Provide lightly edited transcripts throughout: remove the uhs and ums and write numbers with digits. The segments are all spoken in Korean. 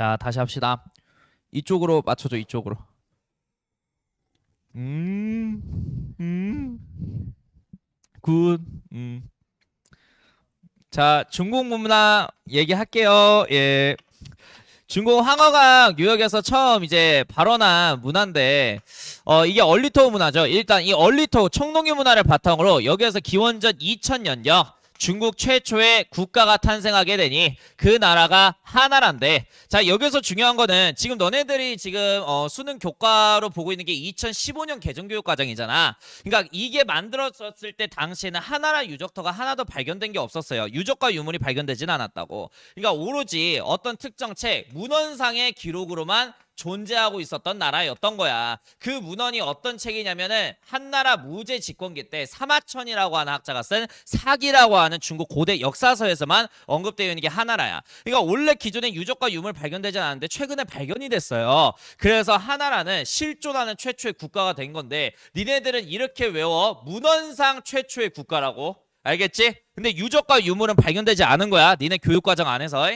자, 다시 합시다. 이쪽으로 맞춰줘, 이쪽으로. 음, 음, 굿. 자, 중국 문화 얘기할게요. 예. 중국 황허강 유역에서 처음 이제 발원한 문화인데, 이게 얼리토 문화죠. 일단 이 얼리토 청동기 문화를 바탕으로 여기에서 기원전 2000년경 중국 최초의 국가가 탄생하게 되니 그 나라가 하나란데, 자, 여기서 중요한 거는 지금 너네들이 지금 수능 교과로 보고 있는 게 2015년 개정교육과정이잖아. 그러니까 이게 만들어졌을 때 당시에는 하나라 유적터가 하나도 발견된 게 없었어요. 유적과 유물이 발견되진 않았다고. 그러니까 오로지 어떤 특정 책, 문헌상의 기록으로만 존재하고 있었던 나라였던 거야. 그 문헌이 어떤 책이냐면은 한나라 무제 집권기 때 사마천이라고 하는 학자가 쓴 사기라고 하는 중국 고대 역사서에서만 언급되어 있는 게 하나라야. 그러니까 원래 기존에 유적과 유물 발견되지 않았는데 최근에 발견이 됐어요. 그래서 하나라는 실존하는 최초의 국가가 된 건데, 니네들은 이렇게 외워. 문헌상 최초의 국가라고. 알겠지? 근데 유적과 유물은 발견되지 않은 거야. 니네 교육과정 안에서.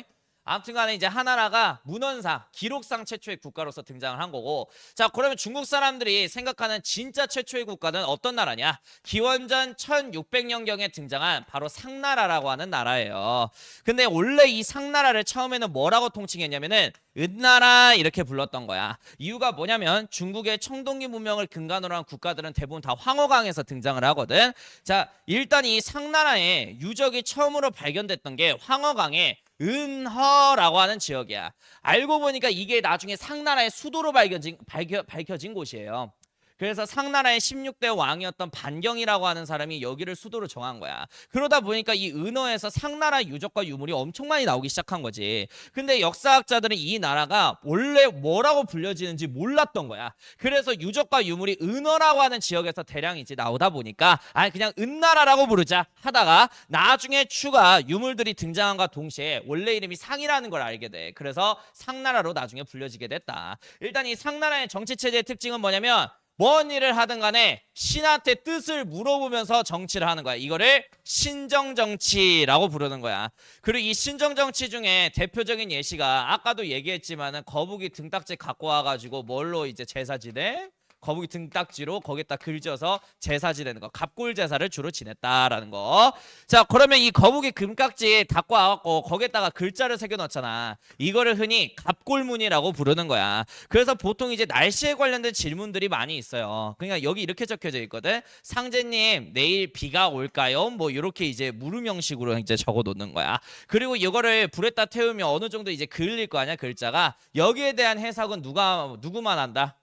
아무튼간에 이제 하나라가 문헌상 기록상 최초의 국가로서 등장을 한 거고, 자, 그러면 중국 사람들이 생각하는 진짜 최초의 국가는 어떤 나라냐? 기원전 1600년경에 등장한 바로 상나라라고 하는 나라예요. 근데 원래 이 상나라를 처음에는 뭐라고 통칭했냐면은 은나라 이렇게 불렀던 거야. 이유가 뭐냐면 중국의 청동기 문명을 근간으로 한 국가들은 대부분 다 황허강에서 등장을 하거든. 자, 일단 이 상나라의 유적이 처음으로 발견됐던 게 황허강의 은허라고 하는 지역이야. 알고 보니까 이게 나중에 상나라의 수도로 밝혀진 곳이에요. 그래서 상나라의 16대 왕이었던 반경이라고 하는 사람이 여기를 수도로 정한 거야. 그러다 보니까 이 은허에서 상나라 유적과 유물이 엄청 많이 나오기 시작한 거지. 근데 역사학자들은 이 나라가 원래 뭐라고 불려지는지 몰랐던 거야. 그래서 유적과 유물이 은허라고 하는 지역에서 대량 이제 나오다 보니까 그냥 은나라라고 부르자 하다가 나중에 추가 유물들이 등장한과 동시에 원래 이름이 상이라는 걸 알게 돼. 그래서 상나라로 나중에 불려지게 됐다. 일단 이 상나라의 정치체제의 특징은 뭐냐면, 뭔 일을 하든 간에 신한테 뜻을 물어보면서 정치를 하는 거야. 이거를 신정정치라고 부르는 거야. 그리고 이 신정정치 중에 대표적인 예시가 아까도 얘기했지만은 거북이 등딱지 갖고 와가지고 뭘로 이제 제사 지내? 거북이 등딱지로 거기다 글져서 제사 지내는 거, 갑골 제사를 주로 지냈다라는 거. 자, 그러면 이 거북이 금깍지 갖고 와갖고 거기에다가 글자를 새겨 넣잖아. 이거를 흔히 갑골문이라고 부르는 거야. 그래서 보통 이제 날씨에 관련된 질문들이 많이 있어요. 그러니까 여기 이렇게 적혀져 있거든. 상제님, 내일 비가 올까요? 뭐 이렇게 이제 물음 형식으로 이제 적어 놓는 거야. 그리고 이거를 불에다 태우면 어느 정도 이제 그을릴 거 아니야, 글자가. 여기에 대한 해석은 누구만 한다?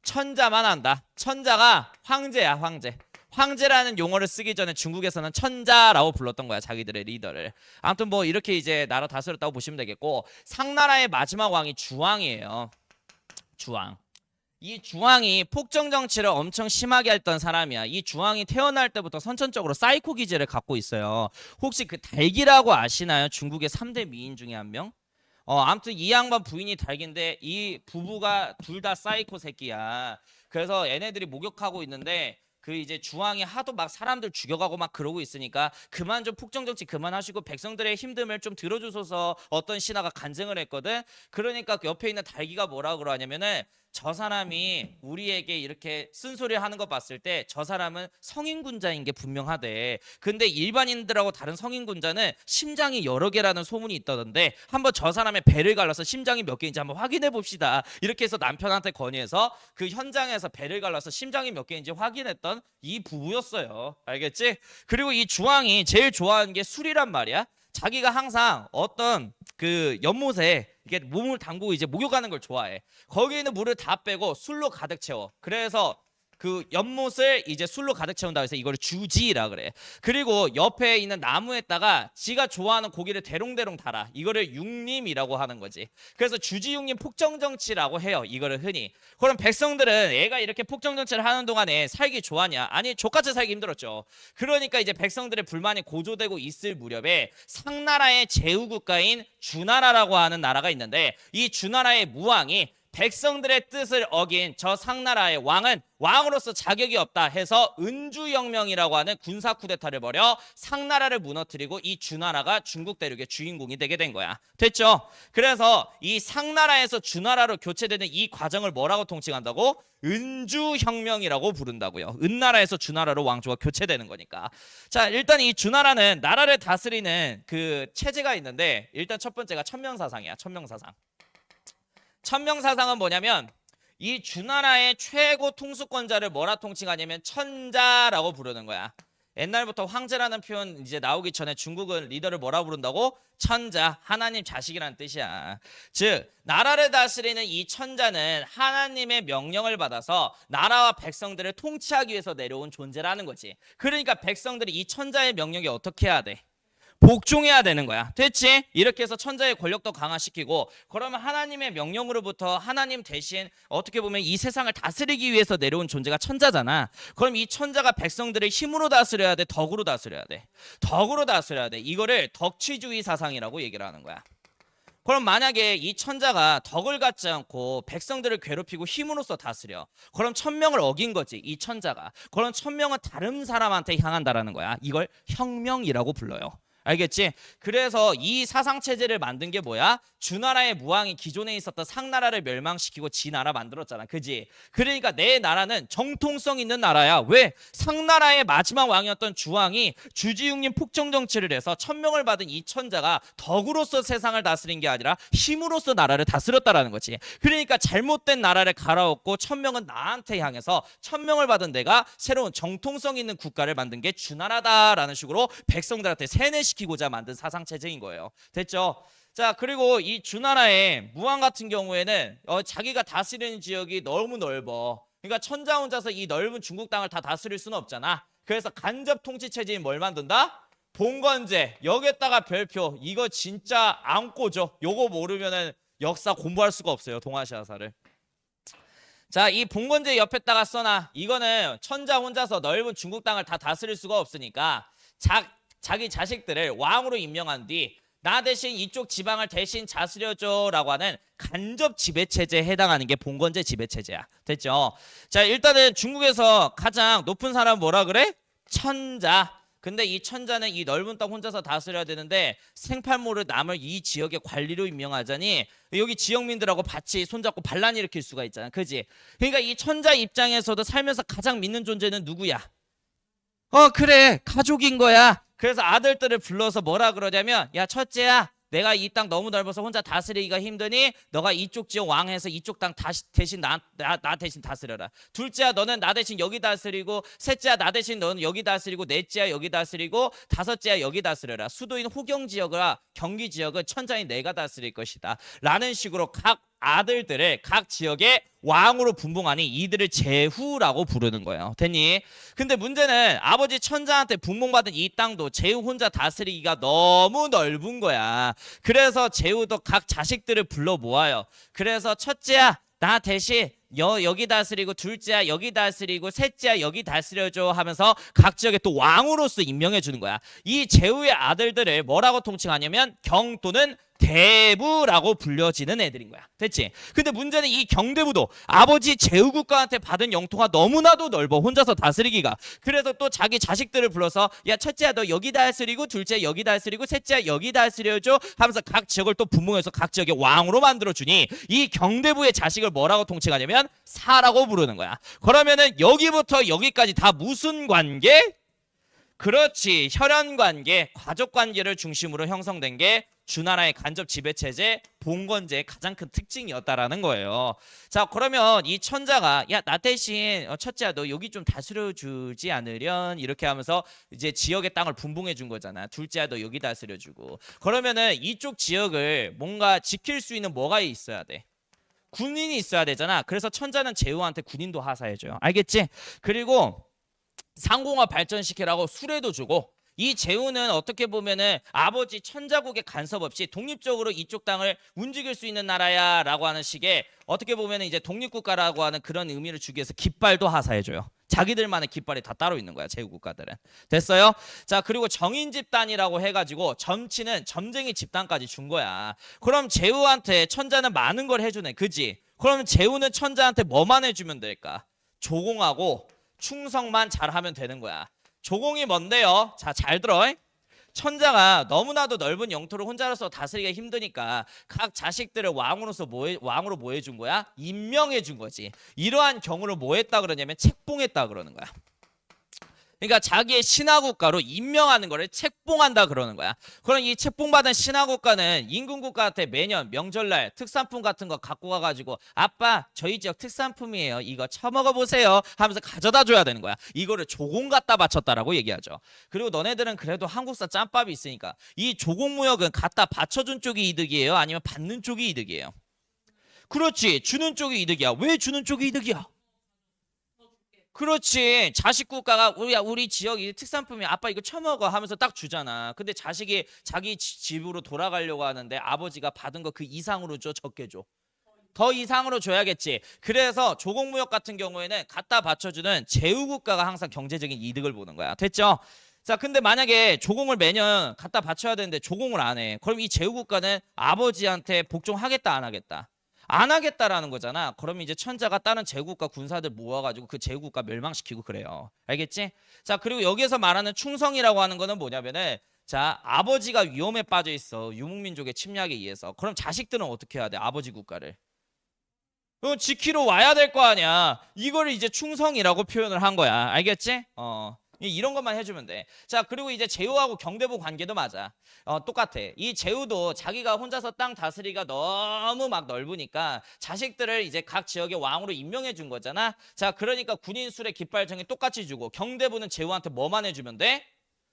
천자만 한다. 천자가 황제야, 황제. 황제라는 용어를 쓰기 전에 중국에서는 천자라고 불렀던 거야, 자기들의 리더를. 아무튼 뭐 이렇게 이제 나라 다스렸다고 보시면 되겠고, 상나라의 마지막 왕이 주왕이에요. 주왕. 이 주왕이 폭정 정치를 엄청 심하게 했던 사람이야. 이 주왕이 태어날 때부터 선천적으로 사이코 기질을 갖고 있어요. 혹시 그 달기라고 아시나요? 중국의 3대 미인 중에 한 명? 아무튼 이 양반 부인이 달기인데 이 부부가 둘 다 사이코 새끼야. 그래서 얘네들이 목욕하고 있는데 그 이제 주왕이 하도 막 사람들 죽여가고 막 그러고 있으니까 그만 좀 폭정정치 그만하시고 백성들의 힘듦을 좀 들어주소서 어떤 신하가 간증을 했거든. 그러니까 그 옆에 있는 달기가 뭐라 그러냐면은, 저 사람이 우리에게 이렇게 쓴소리 하는 거 봤을 때 저 사람은 성인군자인 게 분명하대. 근데 일반인들하고 다른 성인군자는 심장이 여러 개라는 소문이 있다던데 한번 저 사람의 배를 갈라서 심장이 몇 개인지 한번 확인해 봅시다. 이렇게 해서 남편한테 건의해서 그 현장에서 배를 갈라서 심장이 몇 개인지 확인했던 이 부부였어요. 알겠지? 그리고 이 주왕이 제일 좋아하는 게 술이란 말이야. 자기가 항상 어떤 그 연못에 이게 몸을 담그고 이제 목욕하는 걸 좋아해. 거기에 있는 물을 다 빼고 술로 가득 채워. 그래서 그 연못을 이제 술로 가득 채운다 해서 이걸 주지라 그래. 그리고 옆에 있는 나무에다가 지가 좋아하는 고기를 대롱대롱 달아. 이거를 육림이라고 하는 거지. 그래서 주지육림 폭정정치라고 해요. 이거를 흔히. 그럼 백성들은 애가 이렇게 폭정정치를 하는 동안에 살기 좋았냐? 아니, 족같이 살기 힘들었죠. 그러니까 이제 백성들의 불만이 고조되고 있을 무렵에 상나라의 제후국가인 주나라라고 하는 나라가 있는데, 이 주나라의 무왕이 백성들의 뜻을 어긴 저 상나라의 왕은 왕으로서 자격이 없다 해서 은주혁명이라고 하는 군사 쿠데타를 벌여 상나라를 무너뜨리고 이 주나라가 중국 대륙의 주인공이 되게 된 거야. 됐죠? 그래서 이 상나라에서 주나라로 교체되는 이 과정을 뭐라고 통칭한다고? 은주혁명이라고 부른다고요. 은나라에서 주나라로 왕조가 교체되는 거니까. 자, 일단 이 주나라는 나라를 다스리는 그 체제가 있는데 일단 첫 번째가 천명사상이야. 천명사상. 천명사상은 뭐냐면 이 주나라의 최고 통수권자를 뭐라 통칭하냐면 천자라고 부르는 거야. 옛날부터 황제라는 표현 이제 나오기 전에 중국은 리더를 뭐라 부른다고? 천자, 하나님 자식이라는 뜻이야. 즉 나라를 다스리는 이 천자는 하나님의 명령을 받아서 나라와 백성들을 통치하기 위해서 내려온 존재라는 거지. 그러니까 백성들이 이 천자의 명령에 어떻게 해야 돼? 복종해야 되는 거야. 됐지? 이렇게 해서 천자의 권력도 강화시키고 그러면 하나님의 명령으로부터 하나님 대신 어떻게 보면 이 세상을 다스리기 위해서 내려온 존재가 천자잖아. 그럼 이 천자가 백성들을 힘으로 다스려야 돼? 덕으로 다스려야 돼? 덕으로 다스려야 돼. 이거를 덕취주의 사상이라고 얘기를 하는 거야. 그럼 만약에 이 천자가 덕을 갖지 않고 백성들을 괴롭히고 힘으로써 다스려. 그럼 천명을 어긴 거지. 이 천자가. 그럼 천명은 다른 사람한테 향한다라는 거야. 이걸 혁명이라고 불러요. 알겠지? 그래서 이 사상체제를 만든 게 뭐야? 주나라의 무왕이 기존에 있었던 상나라를 멸망시키고 지나라 만들었잖아. 그지? 그러니까 내 나라는 정통성 있는 나라야. 왜? 상나라의 마지막 왕이었던 주왕이 주지육림 폭정 정치를 해서 천명을 받은 이 천자가 덕으로서 세상을 다스린 게 아니라 힘으로써 나라를 다스렸다라는 거지. 그러니까 잘못된 나라를 갈아엎고 천명은 나한테 향해서 천명을 받은 내가 새로운 정통성 있는 국가를 만든 게 주나라다라는 식으로 백성들한테 세뇌시키고자 만든 사상체제인 거예요. 됐죠? 자, 그리고 이 주나라의 무왕 같은 경우에는 자기가 다스리는 지역이 너무 넓어. 그러니까 천자 혼자서 이 넓은 중국 땅을 다 다스릴 수는 없잖아. 그래서 간접 통치 체제인 뭘 만든다? 봉건제. 여기에다가 별표. 이거 진짜 안 꽂죠. 요거 모르면은 역사 공부할 수가 없어요. 동아시아사를. 자, 이 봉건제 옆에다가 써놔. 이거는 천자 혼자서 넓은 중국 땅을 다 다스릴 수가 없으니까 자기 자식들을 왕으로 임명한 뒤 나 대신 이쪽 지방을 대신 다스려줘라고 하는 간접 지배체제에 해당하는 게 봉건제 지배체제야. 됐죠? 자, 일단은 중국에서 가장 높은 사람 뭐라 그래? 천자. 근데 이 천자는 이 넓은 땅 혼자서 다스려야 되는데 생팔모를 남을 이 지역의 관리로 임명하자니 여기 지역민들하고 같이 손잡고 반란 일으킬 수가 있잖아. 그지? 그러니까 이 천자 입장에서도 살면서 가장 믿는 존재는 누구야? 그래. 가족인 거야. 그래서 아들들을 불러서 뭐라 그러냐면 야 첫째야 내가 이 땅 너무 넓어서 혼자 다스리기가 힘드니 너가 이쪽 지역 왕해서 이쪽 땅 대신 나 대신 다스려라. 둘째야 너는 나 대신 여기 다스리고 셋째야 나 대신 너는 여기 다스리고 넷째야 여기 다스리고 다섯째야 여기 다스려라. 수도인 호경 지역과 경기 지역은 천자인 내가 다스릴 것이다. 라는 식으로 각 아들들을 각 지역의 왕으로 분봉하니 이들을 제후라고 부르는 거예요. 됐니? 근데 문제는 아버지 천자한테 분봉받은 이 땅도 제후 혼자 다스리기가 너무 넓은 거야. 그래서 제후도 각 자식들을 불러 모아요. 그래서 첫째야 나 대신 여기 다스리고 둘째야 여기 다스리고 셋째야 여기 다스려줘 하면서 각 지역에 또 왕으로서 임명해 주는 거야. 이 제후의 아들들을 뭐라고 통칭하냐면 경 또는 대부라고 불려지는 애들인 거야. 됐지? 근데 문제는 이 경대부도 아버지 제후국가한테 받은 영토가 너무나도 넓어. 혼자서 다스리기가. 그래서 또 자기 자식들을 불러서 야 첫째야 너 여기 다스리고 둘째 여기 다스리고 셋째야 여기 다스려줘 하면서 각 지역을 또 분봉해서 각 지역의 왕으로 만들어주니 이 경대부의 자식을 뭐라고 통칭하냐면 사라고 부르는 거야. 그러면은 여기부터 여기까지 다 무슨 관계? 그렇지. 혈연관계, 가족관계를 중심으로 형성된 게 주나라의 간접 지배체제, 봉건제의 가장 큰 특징이었다라는 거예요. 자, 그러면 이 천자가 야, 나 대신 첫째야 너 여기 좀 다스려주지 않으련 이렇게 하면서 이제 지역의 땅을 분봉해 준 거잖아. 둘째야 너 여기 다스려주고. 그러면은 이쪽 지역을 뭔가 지킬 수 있는 뭐가 있어야 돼? 군인이 있어야 되잖아. 그래서 천자는 제후한테 군인도 하사해줘요. 알겠지? 그리고 상공화 발전시키라고 수레도 주고 이 제후는 어떻게 보면은 아버지 천자국의 간섭 없이 독립적으로 이쪽 땅을 움직일 수 있는 나라야 라고 하는 식의 어떻게 보면은 이제 독립국가라고 하는 그런 의미를 주기 위해서 깃발도 하사해줘요. 자기들만의 깃발이 다 따로 있는 거야. 제후 국가들은. 됐어요? 자, 그리고 정인 집단이라고 해가지고 점치는 점쟁이 집단까지 준 거야. 그럼 제후한테 천자는 많은 걸 해주네. 그지? 그러면 제후는 천자한테 뭐만 해주면 될까? 조공하고 충성만 잘하면 되는 거야. 조공이 뭔데요? 자, 잘 들어. 천자가 너무나도 넓은 영토를 혼자로서 다스리기가 힘드니까 각 자식들을 왕으로 뭐 해준 거야? 임명해 준 거지. 이러한 경우를 뭐 했다 그러냐면 책봉했다 그러는 거야. 그러니까 자기의 신하국가로 임명하는 거를 책봉한다 그러는 거야. 그럼 이 책봉받은 신하국가는 임금국가한테 매년 명절날 특산품 같은 거 갖고 가가지고 아빠 저희 지역 특산품이에요. 이거 처먹어 보세요 하면서 가져다 줘야 되는 거야. 이거를 조공 갖다 바쳤다라고 얘기하죠. 그리고 너네들은 그래도 한국사 짬밥이 있으니까 이 조공무역은 갖다 바쳐준 쪽이 이득이에요? 아니면 받는 쪽이 이득이에요? 그렇지. 주는 쪽이 이득이야. 왜 주는 쪽이 이득이야? 그렇지. 자식 국가가 우리 지역이 특산품이 아빠 이거 처먹어 하면서 딱 주잖아. 근데 자식이 자기 집으로 돌아가려고 하는데 아버지가 받은 거 그 이상으로 줘, 적게 줘. 더 이상으로 줘야겠지. 그래서 조공무역 같은 경우에는 갖다 바쳐주는 제후국가가 항상 경제적인 이득을 보는 거야. 됐죠? 자, 근데 만약에 조공을 매년 갖다 바쳐야 되는데 조공을 안 해. 그럼 이 제후국가는 아버지한테 복종하겠다 안 하겠다? 안 하겠다라는 거잖아. 그럼 이제 천자가 다른 제국과 군사들 모아가지고 그 제국과 멸망시키고 그래요. 알겠지? 자, 그리고 여기에서 말하는 충성이라고 하는 거는 뭐냐면은 자, 아버지가 위험에 빠져 있어. 유목민족의 침략에 의해서. 그럼 자식들은 어떻게 해야 돼? 아버지 국가를. 지키러 와야 될 거 아니야. 이거를 이제 충성이라고 표현을 한 거야. 알겠지? 이런 것만 해주면 돼. 자, 그리고 이제 제후하고 경대부 관계도 맞아. 똑같아. 이 제후도 자기가 혼자서 땅 다스리기가 너무 막 넓으니까 자식들을 이제 각 지역의 왕으로 임명해 준 거잖아. 자, 그러니까 군인 술의 깃발정이 똑같이 주고 경대부는 제후한테 뭐만 해주면 돼?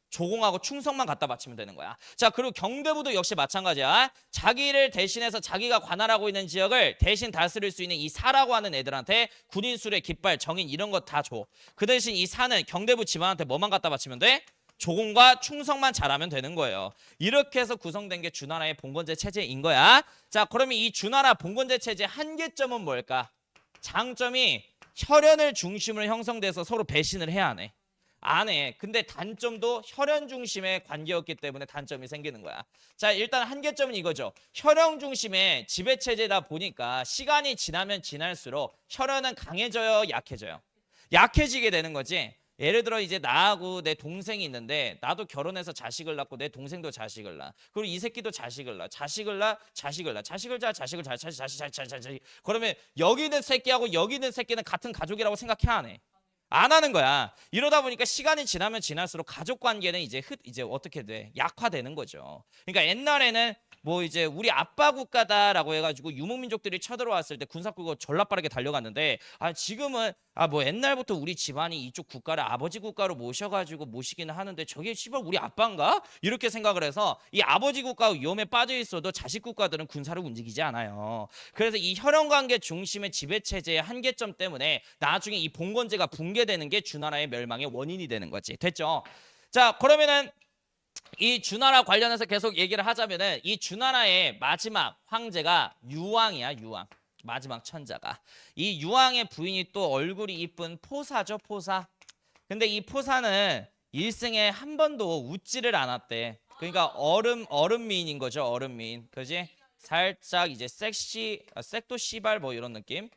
조공하고 충성만 갖다 바치면 되는 거야. 자, 그리고 경대부도 역시 마찬가지야. 자기를 대신해서 자기가 관할하고 있는 지역을 대신 다스릴 수 있는 이 사라고 하는 애들한테 군인 수레 깃발 정인 이런 거 다 줘. 그 대신 이 사는 경대부 집안한테 뭐만 갖다 바치면 돼? 조공과 충성만 잘하면 되는 거예요. 이렇게 해서 구성된 게 주나라의 봉건제 체제인 거야. 자, 그러면 이 주나라 봉건제 체제 한계점은 뭘까? 장점이 혈연을 중심으로 형성돼서 서로 배신을 해야 하네. 안 해. 근데 단점도 혈연 중심의 관계였기 때문에 단점이 생기는 거야. 자, 일단 한계점은 이거죠. 혈연 중심의 지배체제다 보니까 시간이 지나면 지날수록 혈연은 강해져요, 약해져요? 약해지게 되는 거지. 예를 들어 이제 나하고 내 동생이 있는데 나도 결혼해서 자식을 낳고 내 동생도 자식을 낳아. 그리고 이 새끼도 자식을 낳아. 자식을 낳아. 자식을. 그러면 여기 있는 새끼하고 여기 있는 새끼는 같은 가족이라고 생각해야 하네. 안 하는 거야. 이러다 보니까 시간이 지나면 지날수록 가족 관계는 이제 어떻게 돼? 약화되는 거죠. 그러니까 옛날에는 뭐 이제 우리 아빠 국가다라고 해가지고 유목민족들이 쳐들어왔을 때 군사국가 졸라 빠르게 달려갔는데 지금은 뭐 옛날부터 우리 집안이 이쪽 국가를 아버지 국가로 모시기는 하는데 저게 씨발 우리 아빠인가? 이렇게 생각을 해서 이 아버지 국가 위험에 빠져 있어도 자식 국가들은 군사를 움직이지 않아요. 그래서 이 혈연관계 중심의 지배체제의 한계점 때문에 나중에 이 봉건제가 붕괴되는 게 주나라의 멸망의 원인이 되는 거지. 됐죠? 자, 그러면은 이 주나라 관련해서 계속 얘기를 하자면은 이 주나라의 마지막 황제가 유왕이야. 유왕. 마지막 천자가. 이 유왕의 부인이 또 얼굴이 이쁜 포사죠. 포사. 근데 이 포사는 일생에 한 번도 웃지를 않았대. 그러니까 어른미인인 거죠. 어른미인. 그지? 살짝 이제 색도 씨발 뭐 이런 느낌.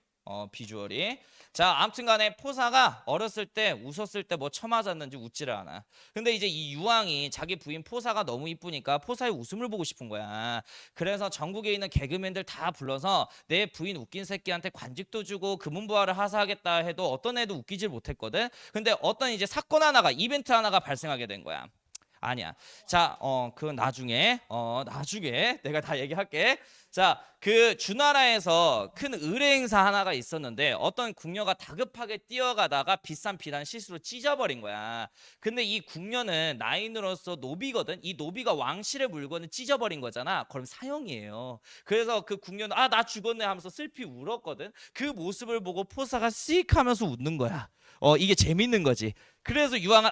비주얼이. 자, 아무튼 간에 포사가 어렸을 때 웃었을 때 뭐 처맞았는지 웃지를 않아. 근데 이제 이 유왕이 자기 부인 포사가 너무 이쁘니까 포사의 웃음을 보고 싶은 거야. 그래서 전국에 있는 개그맨들 다 불러서 내 부인 웃긴 새끼한테 관직도 주고 금은부화를 하사하겠다 해도 어떤 애도 웃기질 못했거든. 근데 어떤 이제 사건 하나가 이벤트 하나가 발생하게 된 거야. 아니야. 자, 그건 나중에 내가 다 얘기할게. 자, 그 주나라에서 큰 의뢰 행사 하나가 있었는데 어떤 궁녀가 다급하게 뛰어가다가 비싼 비단 실수로 찢어버린 거야. 근데 이 궁녀는 나인으로서 노비거든. 이 노비가 왕실의 물건을 찢어버린 거잖아. 그럼 사형이에요. 그래서 그 궁녀는 나 죽었네 하면서 슬피 울었거든. 그 모습을 보고 포사가 씩 하면서 웃는 거야. 이게 재밌는 거지. 그래서 유왕은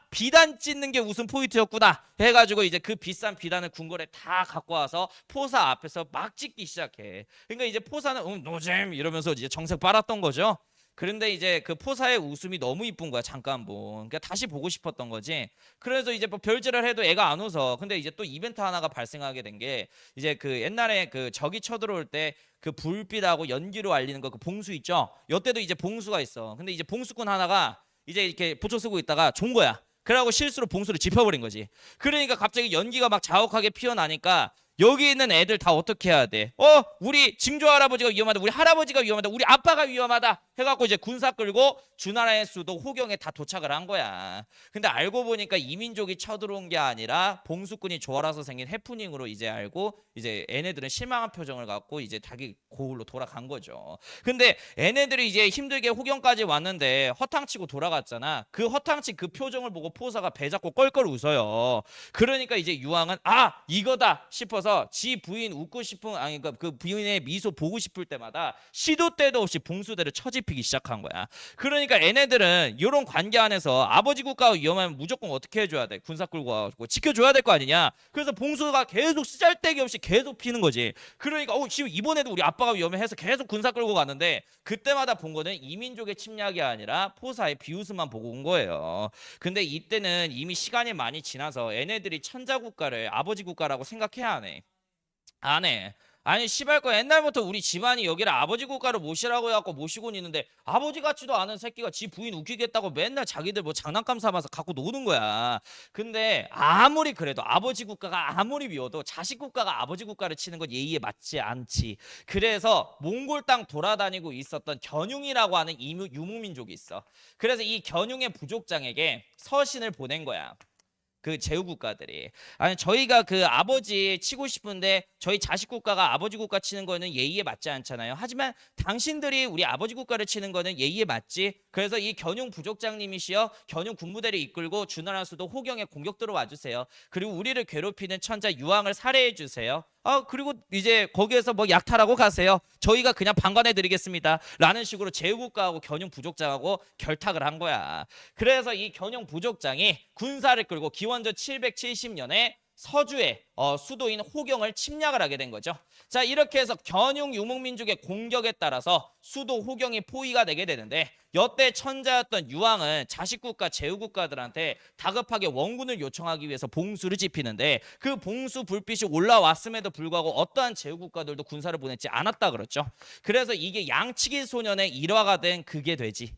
비단 찢는 게 웃음 포인트였구나 해가지고 이제 그 비싼 비단을 궁궐에 다 갖고 와서 포사 앞에서 막 찢기 시작해. 그러니까 이제 포사는 노잼 이러면서 이제 정색 빨았던 거죠. 그런데 이제 그 포사의 웃음이 너무 이쁜 거야. 잠깐 본. 그러니까 다시 보고 싶었던 거지. 그래서 이제 뭐 별짓을 해도 애가 안 웃어. 근데 이제 또 이벤트 하나가 발생하게 된 게 이제 그 옛날에 그 적이 쳐들어올 때 그 불빛하고 연기로 알리는 거 그 봉수 있죠. 여태도 이제 봉수가 있어. 근데 이제 봉수꾼 하나가 이제 이렇게 보초 쓰고 있다가 존 거야. 그러고 실수로 봉수를 짚어버린 거지. 그러니까 갑자기 연기가 막 자욱하게 피어나니까 여기 있는 애들 다 어떻게 해야 돼? 우리 징조 할아버지가 위험하다. 우리 할아버지가 위험하다. 우리 아빠가 위험하다. 해갖고 이제 군사 끌고 주나라의 수도 호경에 다 도착을 한 거야. 근데 알고 보니까 이민족이 쳐들어온 게 아니라 봉수꾼이 좋아라서 생긴 해프닝으로 이제 알고 이제 얘네들은 실망한 표정을 갖고 이제 자기 고을로 돌아간 거죠. 근데 얘네들이 이제 힘들게 호경까지 왔는데 허탕치고 돌아갔잖아. 그 허탕치 그 표정을 보고 포사가 배 잡고 껄껄 웃어요. 그러니까 이제 유황은 이거다 싶어서 지 부인 웃고 싶은 그러니까 그 부인의 미소 보고 싶을 때마다 시도 때도 없이 봉수대를 쳐집히기 시작한 거야. 그러니까 얘네들은 이런 관계 안에서 아버지 국가가 위험하면 무조건 어떻게 해줘야 돼? 군사 끌고 와가지고 지켜줘야 될 거 아니냐. 그래서 봉수가 계속 쓰잘데기 없이 계속 피는 거지. 그러니까 지금 이번에도 우리 아빠가 위험해서 계속 군사 끌고 갔는데 그때마다 본 거는 이민족의 침략이 아니라 포사의 비웃음만 보고 온 거예요. 근데 이때는 이미 시간이 많이 지나서 얘네들이 천자 국가를 아버지 국가라고 생각해야 하네. 안 해. 아니 시발 거 옛날부터 우리 집안이 여기를 아버지 국가로 모시라고 해갖고 모시곤 있는데 아버지 같지도 않은 새끼가 지 부인 웃기겠다고 맨날 자기들 뭐 장난감 삼아서 갖고 노는 거야. 근데 아무리 그래도 아버지 국가가 아무리 미워도 자식 국가가 아버지 국가를 치는 건 예의에 맞지 않지. 그래서 몽골 땅 돌아다니고 있었던 견융이라고 하는 유목민족이 있어. 그래서 이 견융의 부족장에게 서신을 보낸 거야. 그 제후 국가들이 아니 저희가 그 아버지 치고 싶은데 저희 자식 국가가 아버지 국가 치는 거는 예의에 맞지 않잖아요. 하지만 당신들이 우리 아버지 국가를 치는 거는 예의에 맞지. 그래서 이 견용 부족장님이시여 견용 군부대를 이끌고 주나라 수도 호경에 공격 들어와 주세요. 그리고 우리를 괴롭히는 천자 유황을 살해해 주세요. 그리고 이제 거기에서 뭐 약탈하고 가세요. 저희가 그냥 방관해 드리겠습니다. 라는 식으로 제후국가하고 견용 부족장하고 결탁을 한 거야. 그래서 이 견용 부족장이 군사를 끌고 기원전 770년에 서주의 수도인 호경을 침략을 하게 된 거죠. 자, 이렇게 해서 견용 유목민족의 공격에 따라서 수도 호경이 포위가 되게 되는데 여태 천자였던 유황은 자식국가 제후국가들한테 다급하게 원군을 요청하기 위해서 봉수를 지피는데 그 봉수 불빛이 올라왔음에도 불구하고 어떠한 제후국가들도 군사를 보내지 않았다 그랬죠. 그래서 이게 양치기 소년의 일화가 된 그게 되지.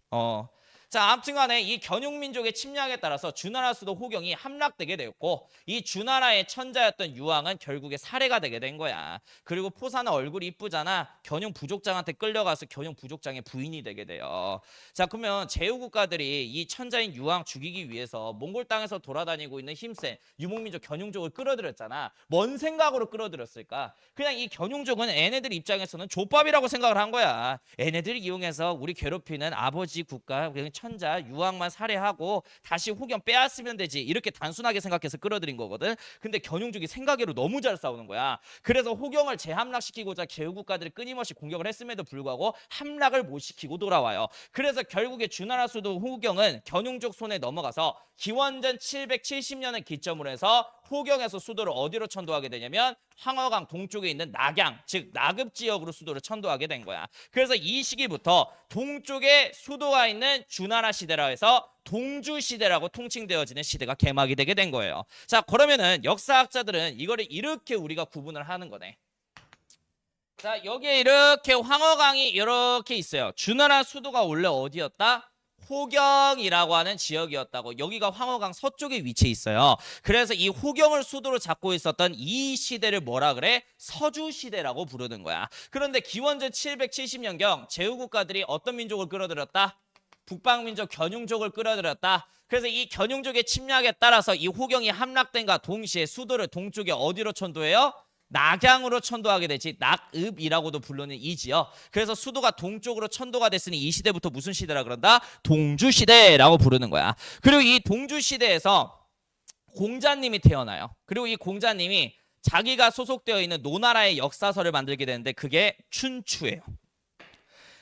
자, 아무튼간에 이 견용민족의 침략에 따라서 주나라 수도 호경이 함락되게 되었고 이 주나라의 천자였던 유황은 결국에 살해가 되게 된 거야. 그리고 포사는 얼굴이 이쁘잖아. 견용 부족장한테 끌려가서 견용 부족장의 부인이 되게 돼요. 자, 그러면 제후국가들이 이 천자인 유황 죽이기 위해서 몽골 땅에서 돌아다니고 있는 힘센 유목민족 견용족을 끌어들였잖아. 뭔 생각으로 끌어들였을까? 그냥 이 견용족은 얘네들 입장에서는 족밥이라고 생각을 한 거야. 얘네들 이용해서 우리 괴롭히는 아버지 국가 천자 유황만 살해하고 다시 호경 빼앗으면 되지 이렇게 단순하게 생각해서 끌어들인 거거든. 근데 견용족이 생각외로 너무 잘 싸우는 거야. 그래서 호경을 재함락시키고자 제후국가들이 끊임없이 공격을 했음에도 불구하고 함락을 못 시키고 돌아와요. 그래서 결국에 주나라 수도 호경은 견용족 손에 넘어가서 기원전 770년을 기점으로 해서 호경에서 수도를 어디로 천도하게 되냐면 황허강 동쪽에 있는 낙양, 즉 나급 지역으로 수도를 천도하게 된 거야. 그래서 이 시기부터 동쪽에 수도가 있는 주나라 시대라 해서 동주 시대라고 통칭되어지는 시대가 개막이 되게 된 거예요. 자, 그러면은 역사학자들은 이거를 이렇게 우리가 구분을 하는 거네. 자, 여기에 이렇게 황허강이 이렇게 있어요. 주나라 수도가 원래 어디였다? 호경이라고 하는 지역이었다고. 여기가 황허강 서쪽에 위치해 있어요. 그래서 이 호경을 수도로 잡고 있었던 이 시대를 뭐라 그래? 서주시대라고 부르는 거야. 그런데 기원전 770년경 제후국가들이 어떤 민족을 끌어들였다? 북방민족 견용족을 끌어들였다. 그래서 이 견용족의 침략에 따라서 이 호경이 함락된과 동시에 수도를 동쪽에 어디로 천도해요? 낙양으로 천도하게 되지. 낙읍이라고도 부르는 이 지역. 그래서 수도가 동쪽으로 천도가 됐으니 이 시대부터 무슨 시대라 그런다? 동주시대라고 부르는 거야. 그리고 이 동주시대에서 공자님이 태어나요. 그리고 이 공자님이 자기가 소속되어 있는 노나라의 역사서를 만들게 되는데 그게 춘추예요.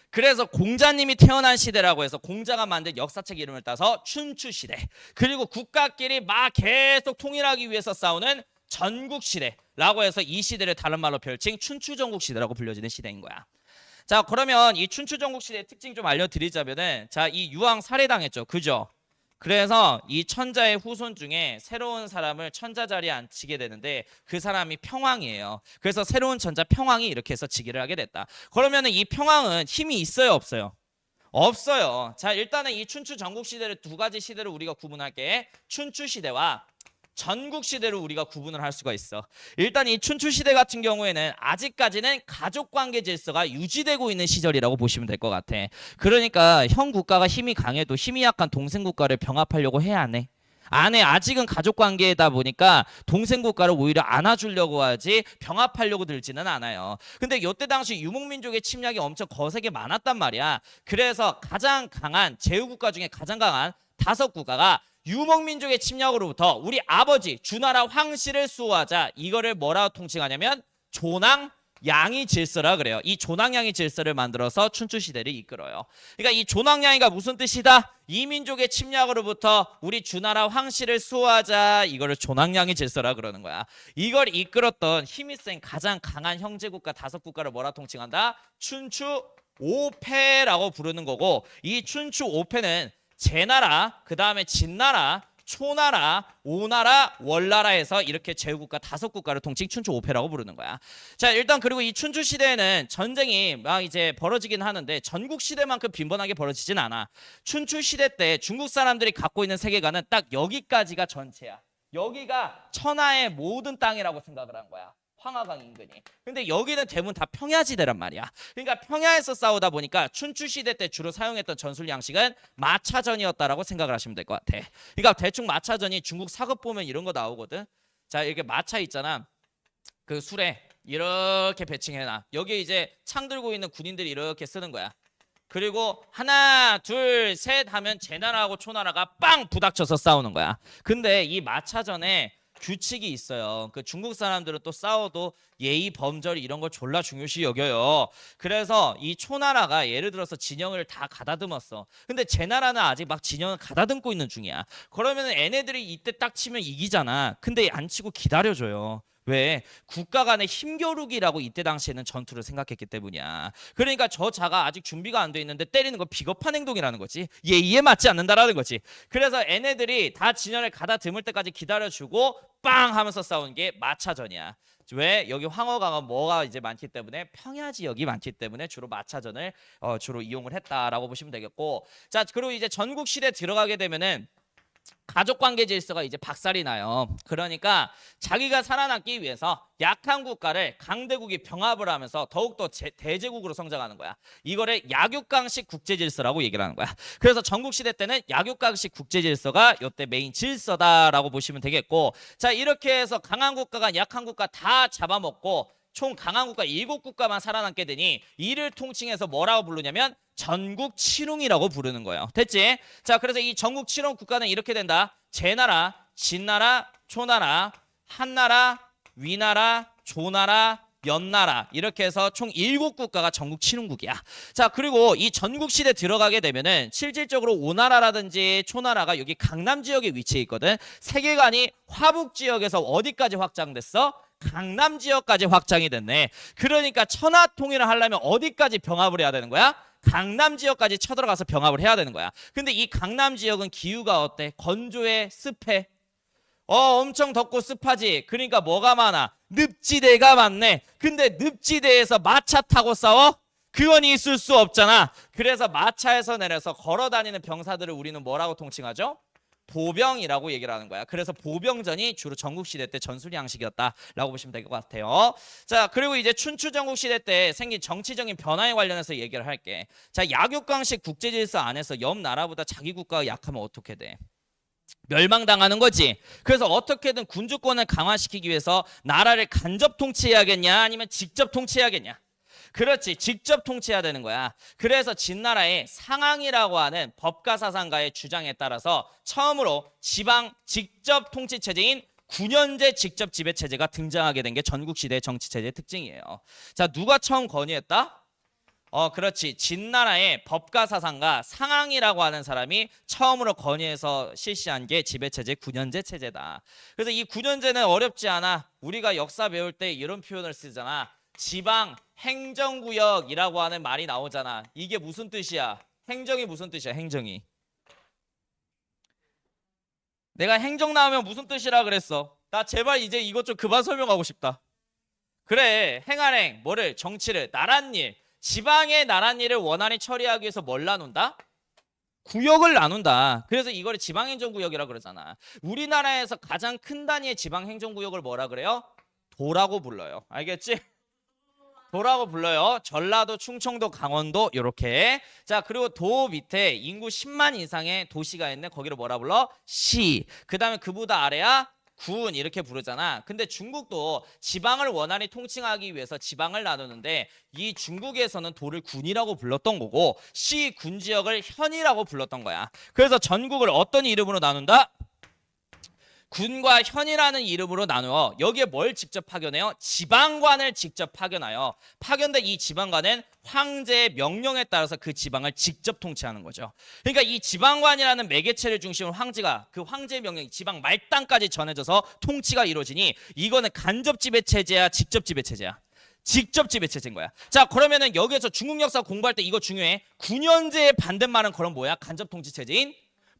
그래서 공자님이 태어난 시대라고 해서 공자가 만든 역사책 이름을 따서 춘추시대. 그리고 국가끼리 막 계속 통일하기 위해서 싸우는 전국시대라고 해서 이 시대를 다른 말로 별칭 춘추전국시대라고 불려지는 시대인 거야. 자, 그러면 이 춘추 전국시대의 특징 좀 알려드리자면은, 자, 이 유황 살해당했죠. 그죠? 그래서 이 천자의 후손 중에 새로운 사람을 천자 자리에 앉히게 되는데 그 사람이 평왕이에요. 그래서 새로운 천자 평왕이 이렇게 해서 즉위를 하게 됐다. 그러면은 이 평왕은 힘이 있어요, 없어요? 없어요. 자, 일단은 이 춘추 전국 시대를 두 가지 시대로 우리가 구분할게. 춘추 시대와 전국 시대로 우리가 구분을 할 수가 있어. 일단 이 춘추 시대 같은 경우에는 아직까지는 가족 관계 질서가 유지되고 있는 시절이라고 보시면 될 것 같아. 그러니까 형 국가가 힘이 강해도 힘이 약한 동생 국가를 병합하려고 해, 안 해? 안 해. 아직은 가족 관계다 보니까 동생 국가를 오히려 안아주려고 하지 병합하려고 들지는 않아요. 근데 이때 당시 유목민족의 침략이 엄청 거세게 많았단 말이야. 그래서 가장 강한 제후국가 중에 가장 강한 5국가가 유목민족의 침략으로부터 우리 아버지 주나라 황씨를 수호하자. 이거를 뭐라고 통칭하냐면 조낭 양이 질서라 그래요. 이 조낭양이 질서를 만들어서 춘추 시대를 이끌어요. 그러니까 이 조낭양이가 무슨 뜻이다? 이 민족의 침략으로부터 우리 주나라 황씨를 수호하자. 이거를 조낭양이 질서라 그러는 거야. 이걸 이끌었던 힘이 센 가장 강한 형제국가 5국가를 뭐라 통칭한다? 춘추 5패라고 부르는 거고, 이 춘추 5패는 제나라, 그 다음에 진나라, 초나라, 오나라, 월나라에서 이렇게 제후국가 5국가를 통칭 춘추 5패라고 부르는 거야. 자, 일단 그리고 이 춘추 시대에는 전쟁이 막 이제 벌어지긴 하는데 전국 시대만큼 빈번하게 벌어지진 않아. 춘추 시대 때 중국 사람들이 갖고 있는 세계관은 딱 여기까지가 전체야. 여기가 천하의 모든 땅이라고 생각을 한 거야. 황하강 인근이. 근데 여기는 대부분 다 평야지대란 말이야. 그러니까 평야에서 싸우다 보니까 춘추 시대 때 주로 사용했던 전술 양식은 마차전이었다라고 생각을 하시면 될 것 같아. 그러니까 대충 마차전이 중국 사극 보면 이런 거 나오거든. 자, 이렇게 마차 있잖아. 그 술에 이렇게 배칭해놔. 여기에 이제 창 들고 있는 군인들이 이렇게 쓰는 거야. 그리고 하나, 둘, 셋 하면 제나라하고 초나라가 빵 부닥쳐서 싸우는 거야. 근데 이 마차전에 규칙이 있어요. 그 중국 사람들은 또 싸워도 예의 범절 이런 걸 졸라 중요시 여겨요. 그래서 이 초나라가 예를 들어서 진영을 다 가다듬었어. 근데 제나라는 아직 막 진영을 가다듬고 있는 중이야. 그러면 얘네들이 이때 딱 치면 이기잖아. 근데 안 치고 기다려줘요. 왜? 국가 간의 힘겨루기라고 이때 당시에는 전투를 생각했기 때문이야. 그러니까 저 자가 아직 준비가 안 돼 있는데 때리는 건 비겁한 행동이라는 거지. 예의에 맞지 않는다라는 거지. 그래서 얘네들이 다 진영을 가다듬을 때까지 기다려주고 빵 하면서 싸우는 게 마차전이야. 왜? 여기 황허강은 뭐가 이제 많기 때문에 평야 지역이 많기 때문에 주로 마차전을 주로 이용을 했다라고 보시면 되겠고, 자, 그리고 이제 전국 시대 들어가게 되면은 가족 관계 질서가 이제 박살이 나요. 그러니까 자기가 살아남기 위해서 약한 국가를 강대국이 병합을 하면서 더욱더 대제국으로 성장하는 거야. 이거를 약육강식 국제 질서라고 얘기를 하는 거야. 그래서 전국 시대 때는 약육강식 국제 질서가 이때 메인 질서다라고 보시면 되겠고, 자, 이렇게 해서 강한 국가가 약한 국가 다 잡아먹고 총 강한 국가 7국가만 살아남게 되니 이를 통칭해서 뭐라고 부르냐면 전국 칠웅이라고 부르는 거예요. 됐지? 자, 그래서 이 전국 칠웅 국가는 이렇게 된다. 제나라, 진나라, 초나라, 한나라, 위나라, 조나라, 연나라, 이렇게 해서 총 7국가가 전국 칠웅국이야. 자, 그리고 이 전국 시대 들어가게 되면은 실질적으로 오나라라든지 초나라가 여기 강남 지역에 위치해 있거든. 세계관이 화북 지역에서 어디까지 확장됐어? 강남 지역까지 확장이 됐네. 그러니까 천하 통일을 하려면 어디까지 병합을 해야 되는 거야? 강남 지역까지 쳐들어가서 병합을 해야 되는 거야. 근데 이 강남 지역은 기후가 어때? 건조해? 습해? 엄청 덥고 습하지. 그러니까 뭐가 많아? 늪지대가 많네. 근데 늪지대에서 마차 타고 싸워? 그건 있을 수 없잖아. 그래서 마차에서 내려서 걸어다니는 병사들을 우리는 뭐라고 통칭하죠? 보병이라고 얘기를 하는 거야. 그래서 보병전이 주로 전국시대 때 전술 양식이었다라고 보시면 될 것 같아요. 자, 그리고 이제 춘추 전국시대 때 생긴 정치적인 변화에 관련해서 얘기를 할게. 자, 약육강식 국제질서 안에서 옆 나라보다 자기 국가가 약하면 어떻게 돼? 멸망당하는 거지. 그래서 어떻게든 군주권을 강화시키기 위해서 나라를 간접 통치해야겠냐 아니면 직접 통치해야겠냐. 그렇지, 직접 통치해야 되는 거야. 그래서 진나라의 상항이라고 하는 법가사상가의 주장에 따라서 처음으로 지방 직접 통치 체제인 9년제 직접 지배 체제가 등장하게 된 게 전국시대 정치 체제의 특징이에요. 자, 누가 처음 건의했다? 그렇지. 진나라의 법가사상가 상항이라고 하는 사람이 처음으로 건의해서 실시한 게 지배체제 9년제 체제다. 그래서 이 9년제는 어렵지 않아. 우리가 역사 배울 때 이런 표현을 쓰잖아. 지방 행정구역이라고 하는 말이 나오잖아. 이게 무슨 뜻이야? 행정이 무슨 뜻이야? 행정이. 내가 행정 나오면 무슨 뜻이라 그랬어? 나 제발 이제 이것 좀 그만 설명하고 싶다. 그래, 행안행, 뭐를, 정치를, 나랏일, 지방의 나랏일을 원활히 처리하기 위해서 뭘 나눈다? 구역을 나눈다. 그래서 이거를 지방행정구역이라고 그러잖아. 우리나라에서 가장 큰 단위의 지방행정구역을 뭐라 그래요? 도라고 불러요. 알겠지? 도라고 불러요. 전라도, 충청도, 강원도 이렇게. 자, 그리고 도 밑에 인구 10만 이상의 도시가 있는 거기를 뭐라 불러? 시. 그 다음에 그보다 아래야 군 이렇게 부르잖아. 근데 중국도 지방을 원활히 통칭하기 위해서 지방을 나누는데 이 중국에서는 도를 군이라고 불렀던 거고 시, 군 지역을 현이라고 불렀던 거야. 그래서 전국을 어떤 이름으로 나눈다? 군과 현이라는 이름으로 나누어 여기에 뭘 직접 파견해요? 지방관을 직접 파견하여 파견된 이 지방관은 황제의 명령에 따라서 그 지방을 직접 통치하는 거죠. 그러니까 이 지방관이라는 매개체를 중심으로 황제가 그 황제의 명령 지방 말단까지 전해져서 통치가 이루어지니 이거는 간접 지배 체제야, 직접 지배 체제야? 직접 지배 체제인 거야. 자, 그러면은 여기에서 중국 역사 공부할 때 이거 중요해. 군현제의 반대말은 그럼 뭐야? 간접 통치 체제인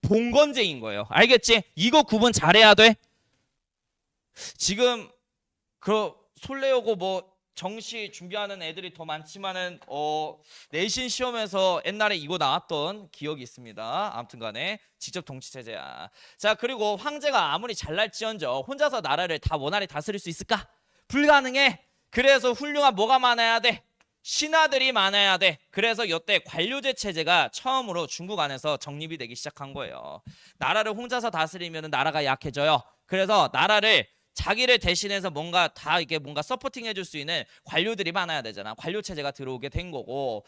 봉건제인 거예요. 알겠지? 이거 구분 잘해야 돼. 지금 그 솔레오고 뭐 정시 준비하는 애들이 더 많지만은 내신 시험에서 옛날에 이거 나왔던 기억이 있습니다. 아무튼간에 직접 통치 체제야. 자, 그리고 황제가 아무리 잘날지언정 혼자서 나라를 다 원활히 다스릴 수 있을까? 불가능해. 그래서 훌륭한 뭐가 많아야 돼? 신하들이 많아야 돼. 그래서 이때 관료제 체제가 처음으로 중국 안에서 정립이 되기 시작한 거예요. 나라를 혼자서 다스리면 나라가 약해져요. 그래서 나라를 자기를 대신해서 뭔가 다 이게 뭔가 서포팅 해줄 수 있는 관료들이 많아야 되잖아. 관료 체제가 들어오게 된 거고.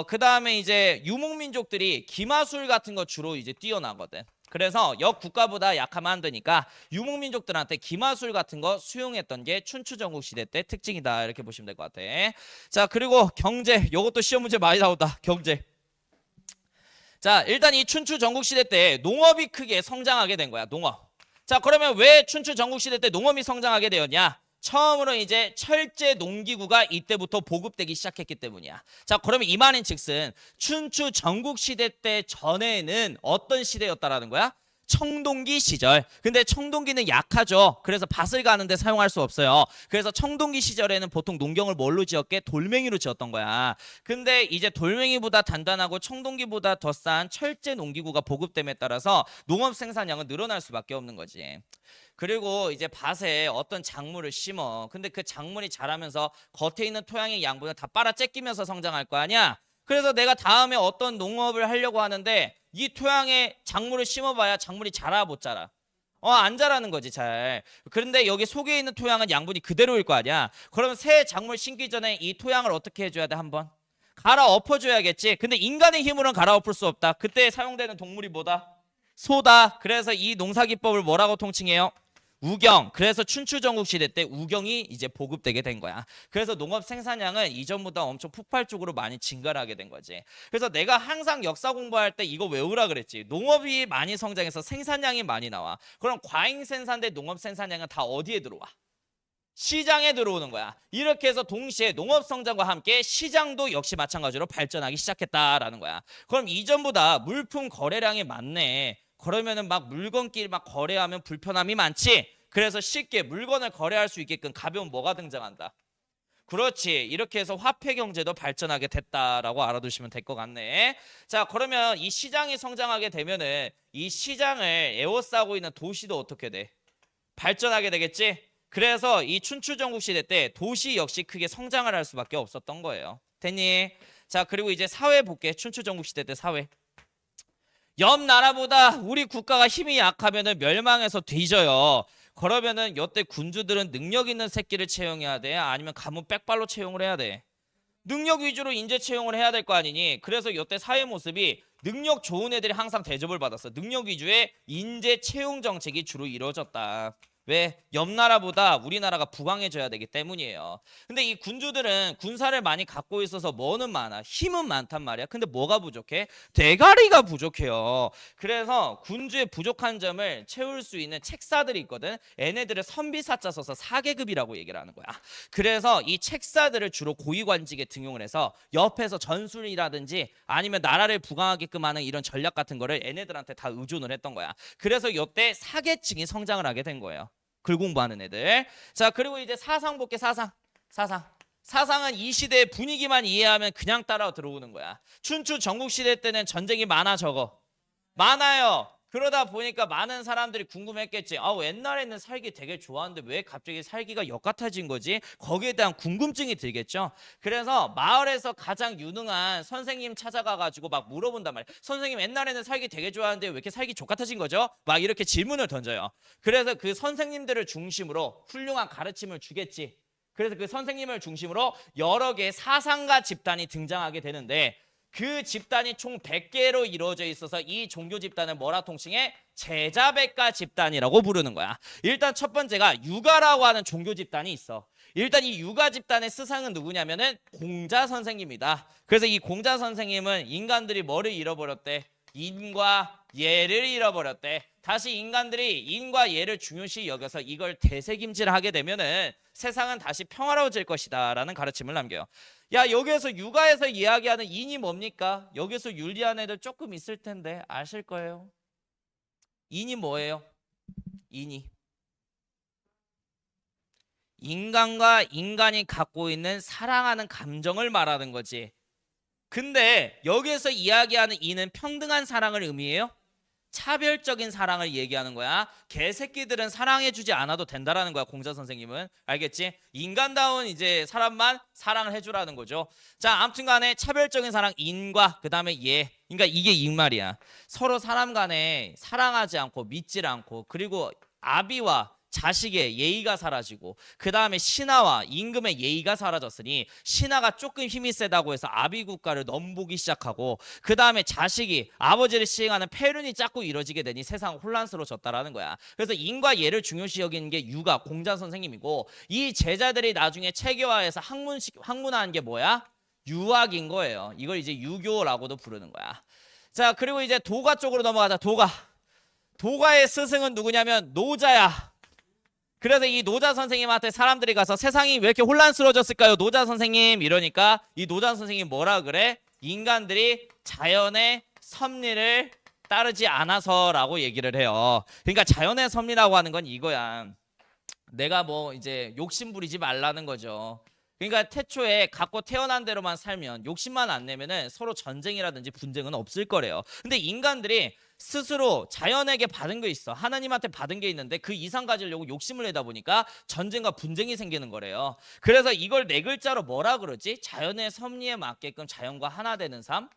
그 다음에 이제 유목민족들이 기마술 같은 거 주로 이제 뛰어나거든. 그래서 역 국가보다 약하면 안 되니까 유목민족들한테 기마술 같은 거 수용했던 게 춘추전국 시대 때 특징이다. 이렇게 보시면 될 것 같아. 자, 그리고 경제. 요것도 시험 문제 많이 나온다. 경제. 자, 일단 이 춘추전국 시대 때 농업이 크게 성장하게 된 거야. 농업. 자, 그러면 왜 춘추전국 시대 때 농업이 성장하게 되었냐? 처음으로 이제 철제 농기구가 이때부터 보급되기 시작했기 때문이야. 자, 그러면 이 말인 즉슨 춘추 전국 시대 때 전에는 어떤 시대였다라는 거야? 청동기 시절. 근데 청동기는 약하죠. 그래서 밭을 가는데 사용할 수 없어요. 그래서 청동기 시절에는 보통 농경을 뭘로 지었게? 돌멩이로 지었던 거야. 근데 이제 돌멩이보다 단단하고 청동기보다 더 싼 철제 농기구가 보급됨에 따라서 농업 생산량은 늘어날 수밖에 없는 거지. 그리고 이제 밭에 어떤 작물을 심어. 근데 그 작물이 자라면서 겉에 있는 토양의 양분을 다 빨아 째끼면서 성장할 거 아니야? 그래서 내가 다음에 어떤 농업을 하려고 하는데 이 토양에 작물을 심어봐야 작물이 자라 못 자라? 안 자라는 거지 잘. 그런데 여기 속에 있는 토양은 양분이 그대로일 거 아니야? 그러면 새 작물 심기 전에 이 토양을 어떻게 해줘야 돼? 한번 갈아엎어줘야겠지. 근데 인간의 힘으로는 갈아엎을 수 없다. 그때 사용되는 동물이 뭐다? 소다. 그래서 이 농사기법을 뭐라고 통칭해요? 우경. 그래서 춘추전국 시대 때 우경이 이제 보급되게 된 거야. 그래서 농업 생산량은 이전보다 엄청 폭발적으로 많이 증가를 하게 된 거지. 그래서 내가 항상 역사 공부할 때 이거 외우라 그랬지. 농업이 많이 성장해서 생산량이 많이 나와. 그럼 과잉 생산 대 농업 생산량은 다 어디에 들어와? 시장에 들어오는 거야. 이렇게 해서 동시에 농업 성장과 함께 시장도 역시 마찬가지로 발전하기 시작했다라는 거야. 그럼 이전보다 물품 거래량이 많네. 그러면은 막 물건끼리 막 거래하면 불편함이 많지. 그래서 쉽게 물건을 거래할 수 있게끔 가벼운 뭐가 등장한다. 그렇지. 이렇게 해서 화폐 경제도 발전하게 됐다라고 알아두시면 될 것 같네. 자, 그러면 이 시장이 성장하게 되면은 이 시장을 에워싸고 있는 도시도 어떻게 돼? 발전하게 되겠지. 그래서 이 춘추전국 시대 때 도시 역시 크게 성장을 할 수밖에 없었던 거예요. 됐니? 자, 그리고 이제 사회 볼게. 춘추전국 시대 때 사회. 옆 나라보다 우리 국가가 힘이 약하면은 멸망해서 뒤져요. 그러면은 여태 군주들은 능력 있는 새끼를 채용해야 돼? 아니면 가문 빽발로 채용을 해야 돼? 능력 위주로 인재 채용을 해야 될 거 아니니? 그래서 여태 사회 모습이 능력 좋은 애들이 항상 대접을 받았어. 능력 위주의 인재 채용 정책이 주로 이루어졌다. 왜? 옆 나라보다 우리나라가 부강해져야 되기 때문이에요. 근데 이 군주들은 군사를 많이 갖고 있어서 뭐는 많아? 힘은 많단 말이야. 근데 뭐가 부족해? 대가리가 부족해요. 그래서 군주의 부족한 점을 채울 수 있는 책사들이 있거든. 얘네들을 선비사자 써서 사계급이라고 얘기를 하는 거야. 그래서 이 책사들을 주로 고위관직에 등용을 해서 옆에서 전술이라든지 아니면 나라를 부강하게끔 하는 이런 전략 같은 거를 얘네들한테 다 의존을 했던 거야. 그래서 이때 사계층이 성장을 하게 된 거예요. 글 공부하는 애들. 자, 그리고 이제 사상 볼게. 사상은 이 시대의 분위기만 이해하면 그냥 따라 들어오는 거야. 춘추 전국시대 때는 전쟁이 많아 적어? 많아요. 그러다 보니까 많은 사람들이 궁금했겠지. 옛날에는 살기 되게 좋았는데 왜 갑자기 살기가 역같아진 거지? 거기에 대한 궁금증이 들겠죠. 그래서 마을에서 가장 유능한 선생님 찾아가가지고 막 물어본단 말이야. 선생님, 옛날에는 살기 되게 좋았는데 왜 이렇게 살기 족같아진 거죠? 막 이렇게 질문을 던져요. 그래서 그 선생님들을 중심으로 훌륭한 가르침을 주겠지. 그래서 그 선생님을 중심으로 여러 개의 사상가 집단이 등장하게 되는데, 그 집단이 총 100개로 이루어져 있어서 이 종교 집단을 뭐라 통칭해? 제자백가 집단이라고 부르는 거야. 일단 첫 번째가 유가라고 하는 종교 집단이 있어. 일단 이 유가 집단의 스승은 누구냐면은 공자 선생님이다. 그래서 이 공자 선생님은 인간들이 뭐를 잃어버렸대? 인과 예를 잃어버렸대. 다시 인간들이 인과 예를 중요시 여겨서 이걸 되새김질하게 되면은 세상은 다시 평화로워질 것이다 라는 가르침을 남겨요. 야, 여기에서 육아에서 이야기하는 인이 뭡니까? 여기서 윤리한 애들 조금 있을 텐데 아실 거예요. 인이 뭐예요? 인이 인간과 인간이 갖고 있는 사랑하는 감정을 말하는 거지. 근데 여기에서 이야기하는 인은 평등한 사랑을 의미해요? 차별적인 사랑을 얘기하는 거야. 개새끼들은 사랑해주지 않아도 된다라는 거야. 공자 선생님은. 알겠지? 인간다운 이제 사람만 사랑을 해주라는 거죠. 자, 아무튼간에 차별적인 사랑 인과 그 다음에 예. 그러니까 이게 이 말이야. 서로 사람 간에 사랑하지 않고 믿질 않고, 그리고 아비와 자식의 예의가 사라지고, 그 다음에 신하와 임금의 예의가 사라졌으니 신하가 조금 힘이 세다고 해서 아비 국가를 넘보기 시작하고, 그 다음에 자식이 아버지를 시행하는 폐륜이 자꾸 이루어지게 되니 세상 혼란스러워졌다라는 거야. 그래서 인과 예를 중요시 여기는 게 유가 공자 선생님이고, 이 제자들이 나중에 체계화해서 학문화한 게 뭐야? 유학인 거예요. 이걸 이제 유교라고도 부르는 거야. 자, 그리고 이제 도가 쪽으로 넘어가자. 도가의 스승은 누구냐면 노자야. 그래서 이 노자 선생님한테 사람들이 가서 세상이 왜 이렇게 혼란스러워졌을까요? 노자 선생님 이러니까 이 노자 선생님이 뭐라 그래? 인간들이 자연의 섭리를 따르지 않아서라고 얘기를 해요. 그러니까 자연의 섭리라고 하는 건 이거야. 내가 뭐 이제 욕심 부리지 말라는 거죠. 그러니까 태초에 갖고 태어난 대로만 살면, 욕심만 안 내면은 서로 전쟁이라든지 분쟁은 없을 거래요. 근데 인간들이 스스로 자연에게 받은 게 있어. 하나님한테 받은 게 있는데 그 이상 가지려고 욕심을 내다 보니까 전쟁과 분쟁이 생기는 거래요. 그래서 이걸 네 글자로 뭐라 그러지? 자연의 섭리에 맞게끔 자연과 하나 되는 삶?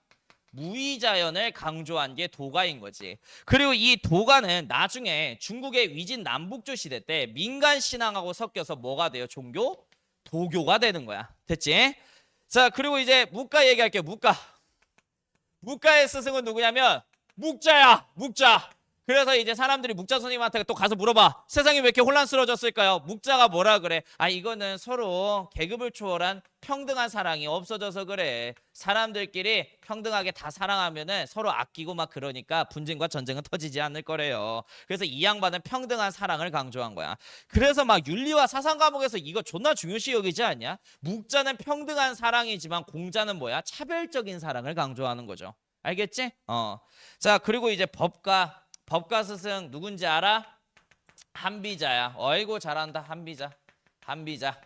무의자연을 강조한 게 도가인 거지. 그리고 이 도가는 나중에 중국의 위진 남북조 시대 때 민간 신앙하고 섞여서 뭐가 돼요? 종교? 도교가 되는 거야. 됐지? 자, 그리고 이제 묵가 얘기할게요. 묵가의 스승은 누구냐면 묵자야. 묵자. 그래서 이제 사람들이 묵자 선생님한테 또 가서 물어봐. 세상이 왜 이렇게 혼란스러워졌을까요? 묵자가 뭐라 그래? 이거는 서로 계급을 초월한 평등한 사랑이 없어져서 그래. 사람들끼리 평등하게 다 사랑하면은 서로 아끼고 막 그러니까 분쟁과 전쟁은 터지지 않을 거래요. 그래서 이 양반은 평등한 사랑을 강조한 거야. 그래서 막 윤리와 사상 과목에서 이거 존나 중요시 여기지 않냐? 묵자는 평등한 사랑이지만 공자는 뭐야? 차별적인 사랑을 강조하는 거죠. 알겠지? 자, 그리고 이제 법가 스승 누군지 알아? 한비자야. 어이구 잘한다. 한비자.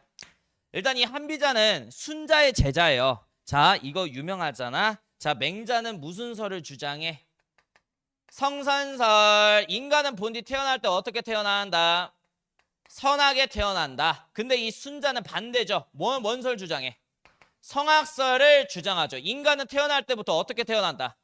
일단 이 한비자는 순자의 제자예요. 자, 이거 유명하잖아. 자, 맹자는 무슨 설을 주장해? 성선설. 인간은 본디 태어날 때 어떻게 태어난다? 선하게 태어난다. 근데 이 순자는 반대죠. 뭔 설 주장해? 성악설을 주장하죠. 인간은 태어날 때부터 어떻게 태어난다?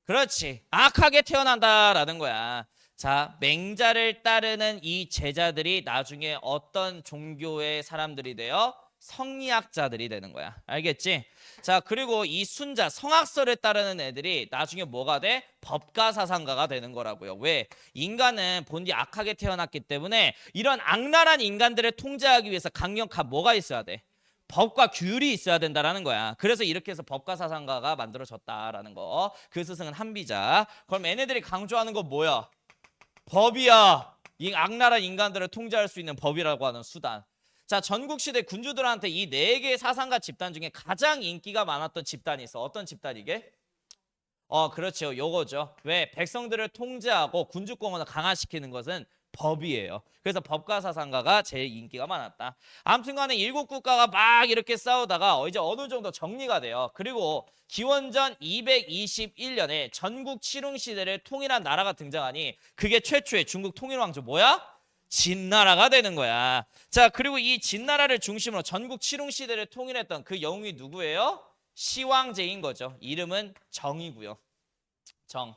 그렇지. 악하게 태어난다라는 거야. 자, 맹자를 따르는 이 제자들이 나중에 어떤 종교의 사람들이 돼요? 성리학자들이 되는 거야. 알겠지? 자, 그리고 이 순자, 성악설에 따르는 애들이 나중에 뭐가 돼? 법가사상가가 되는 거라고요. 왜? 인간은 본디 악하게 태어났기 때문에 이런 악랄한 인간들을 통제하기 위해서 강력한 뭐가 있어야 돼? 법과 규율이 있어야 된다라는 거야. 그래서 이렇게 해서 법가사상가가 만들어졌다라는 거. 그 스승은 한비자. 그럼 얘네들이 강조하는 건 뭐야? 법이야. 이 악랄한 인간들을 통제할 수 있는 법이라고 하는 수단. 자, 전국시대 군주들한테 이 네 개의 사상가 집단 중에 가장 인기가 많았던 집단이 있어. 어떤 집단이게? 그렇죠. 요거죠. 왜? 백성들을 통제하고 군주공원을 강화시키는 것은 법이에요. 그래서 법가사상가가 제일 인기가 많았다. 아무튼간에 일곱 국가가 막 이렇게 싸우다가 이제 어느 정도 정리가 돼요. 그리고 기원전 221년에 전국 칠흥시대를 통일한 나라가 등장하니 그게 최초의 중국 통일왕조 뭐야? 진나라가 되는 거야. 자, 그리고 이 진나라를 중심으로 전국 칠흥시대를 통일했던 그 영웅이 누구예요? 시황제인 거죠. 이름은 정이고요. 정.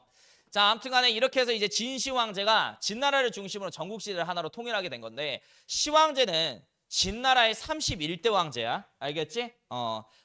자, 아무튼간에 이렇게 해서 이제 진시황제가 진나라를 중심으로 전국시대를 하나로 통일하게 된 건데 시황제는 진나라의 31대 왕제야. 알겠지?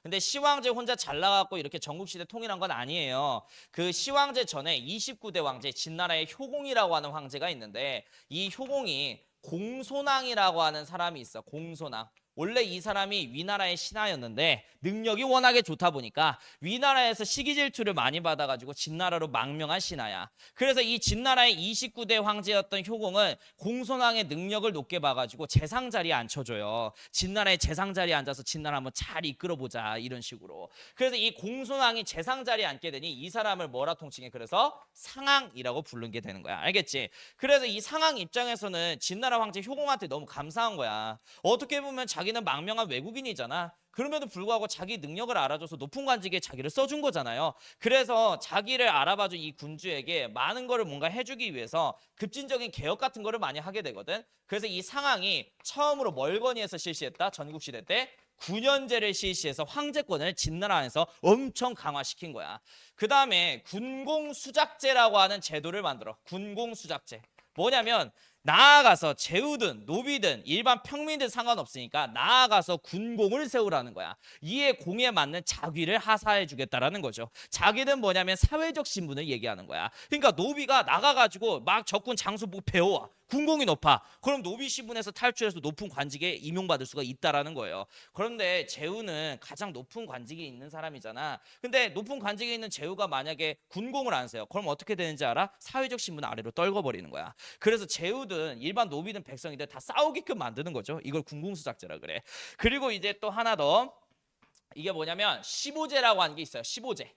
근데 시황제 혼자 잘 나가고 이렇게 전국시대 통일한 건 아니에요. 그 시황제 전에 29대 왕제 진나라의 효공이라고 하는 황제가 있는데 이 효공이 공손왕이라고 하는 사람이 있어. 공손왕. 원래 이 사람이 위나라의 신하였는데 능력이 워낙에 좋다 보니까 위나라에서 시기질투를 많이 받아가지고 진나라로 망명한 신하야. 그래서 이 진나라의 29대 황제였던 효공은 공손왕의 능력을 높게 봐가지고 재상 자리에 앉혀줘요. 진나라의 재상 자리에 앉아서 진나라 한번 잘 이끌어보자 이런 식으로. 그래서 이 공손왕이 재상 자리에 앉게 되니 이 사람을 뭐라 통칭해? 그래서 상왕이라고 부른 게 되는 거야. 알겠지? 그래서 이 상왕 입장에서는 진나라 황제 효공한테 너무 감사한 거야. 어떻게 보면 자기는 망명한 외국인이잖아. 그럼에도 불구하고 자기 능력을 알아줘서 높은 관직에 자기를 써준 거잖아요. 그래서 자기를 알아봐준 이 군주에게 많은 거를 뭔가 해주기 위해서 급진적인 개혁 같은 거를 많이 하게 되거든. 그래서 이 상황이 처음으로 멀거니에서 실시했다. 전국시대 때 9년제를 실시해서 황제권을 진나라 안에서 엄청 강화시킨 거야. 그 다음에 군공수작제라고 하는 제도를 만들어. 군공수작제. 뭐냐면 나아가서 제후든 노비든 일반 평민들 상관없으니까 나아가서 군공을 세우라는 거야. 이에 공에 맞는 자귀를 하사해 주겠다라는 거죠. 자귀는 뭐냐면 사회적 신분을 얘기하는 거야. 그러니까 노비가 나가가지고 막 적군 장수 보고 배워와. 군공이 높아. 그럼 노비 신분에서 탈출해서 높은 관직에 임용받을 수가 있다라는 거예요. 그런데 제후는 가장 높은 관직에 있는 사람이잖아. 근데 높은 관직에 있는 제후가 만약에 군공을 안 세요. 그럼 어떻게 되는지 알아? 사회적 신분 아래로 떨궈버리는 거야. 그래서 제후든 일반 노비든 백성이든 다 싸우게끔 만드는 거죠. 이걸 군공수작제라 그래. 그리고 이제 또 하나 더 이게 뭐냐면 15제라고 하는 게 있어요. 15제.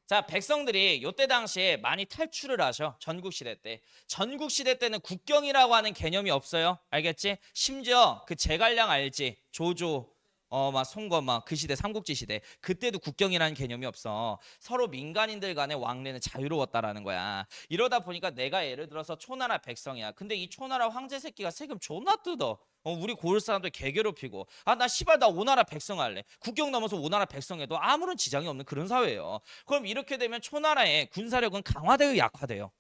자, 백성들이 요때 당시에 많이 탈출을 하셔. 전국시대 때. 전국시대 때는 국경이라고 하는 개념이 없어요. 알겠지? 심지어 그 제갈량 알지? 조조 막 송건 막 그 시대 삼국지 시대 그때도 국경이라는 개념이 없어. 서로 민간인들 간의 왕래는 자유로웠다라는 거야. 이러다 보니까 내가 예를 들어서 초나라 백성이야. 근데 이 초나라 황제 새끼가 세금 존나 뜯어. 우리 고을 사람들 개괴롭히고 나 씨발 나 오나라 백성 할래. 국경 넘어서 오나라 백성해도 아무런 지장이 없는 그런 사회예요. 그럼 이렇게 되면 초나라의 군사력은 강화되고 약화돼요.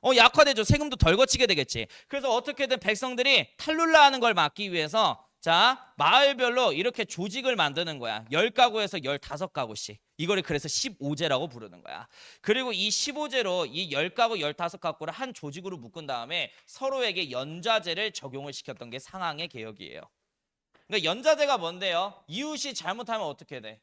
약화되죠. 세금도 덜 거치게 되겠지. 그래서 어떻게든 백성들이 탈룰라 하는 걸 막기 위해서 자, 마을별로 이렇게 조직을 만드는 거야. 10가구에서 15가구씩. 이거를 그래서 15제라고 부르는 거야. 그리고 이 15제로 이 10가구, 15가구를 한 조직으로 묶은 다음에 서로에게 연좌제를 적용을 시켰던 게 상황의 개혁이에요. 그러니까 연좌제가 뭔데요? 이웃이 잘못하면 어떻게 돼?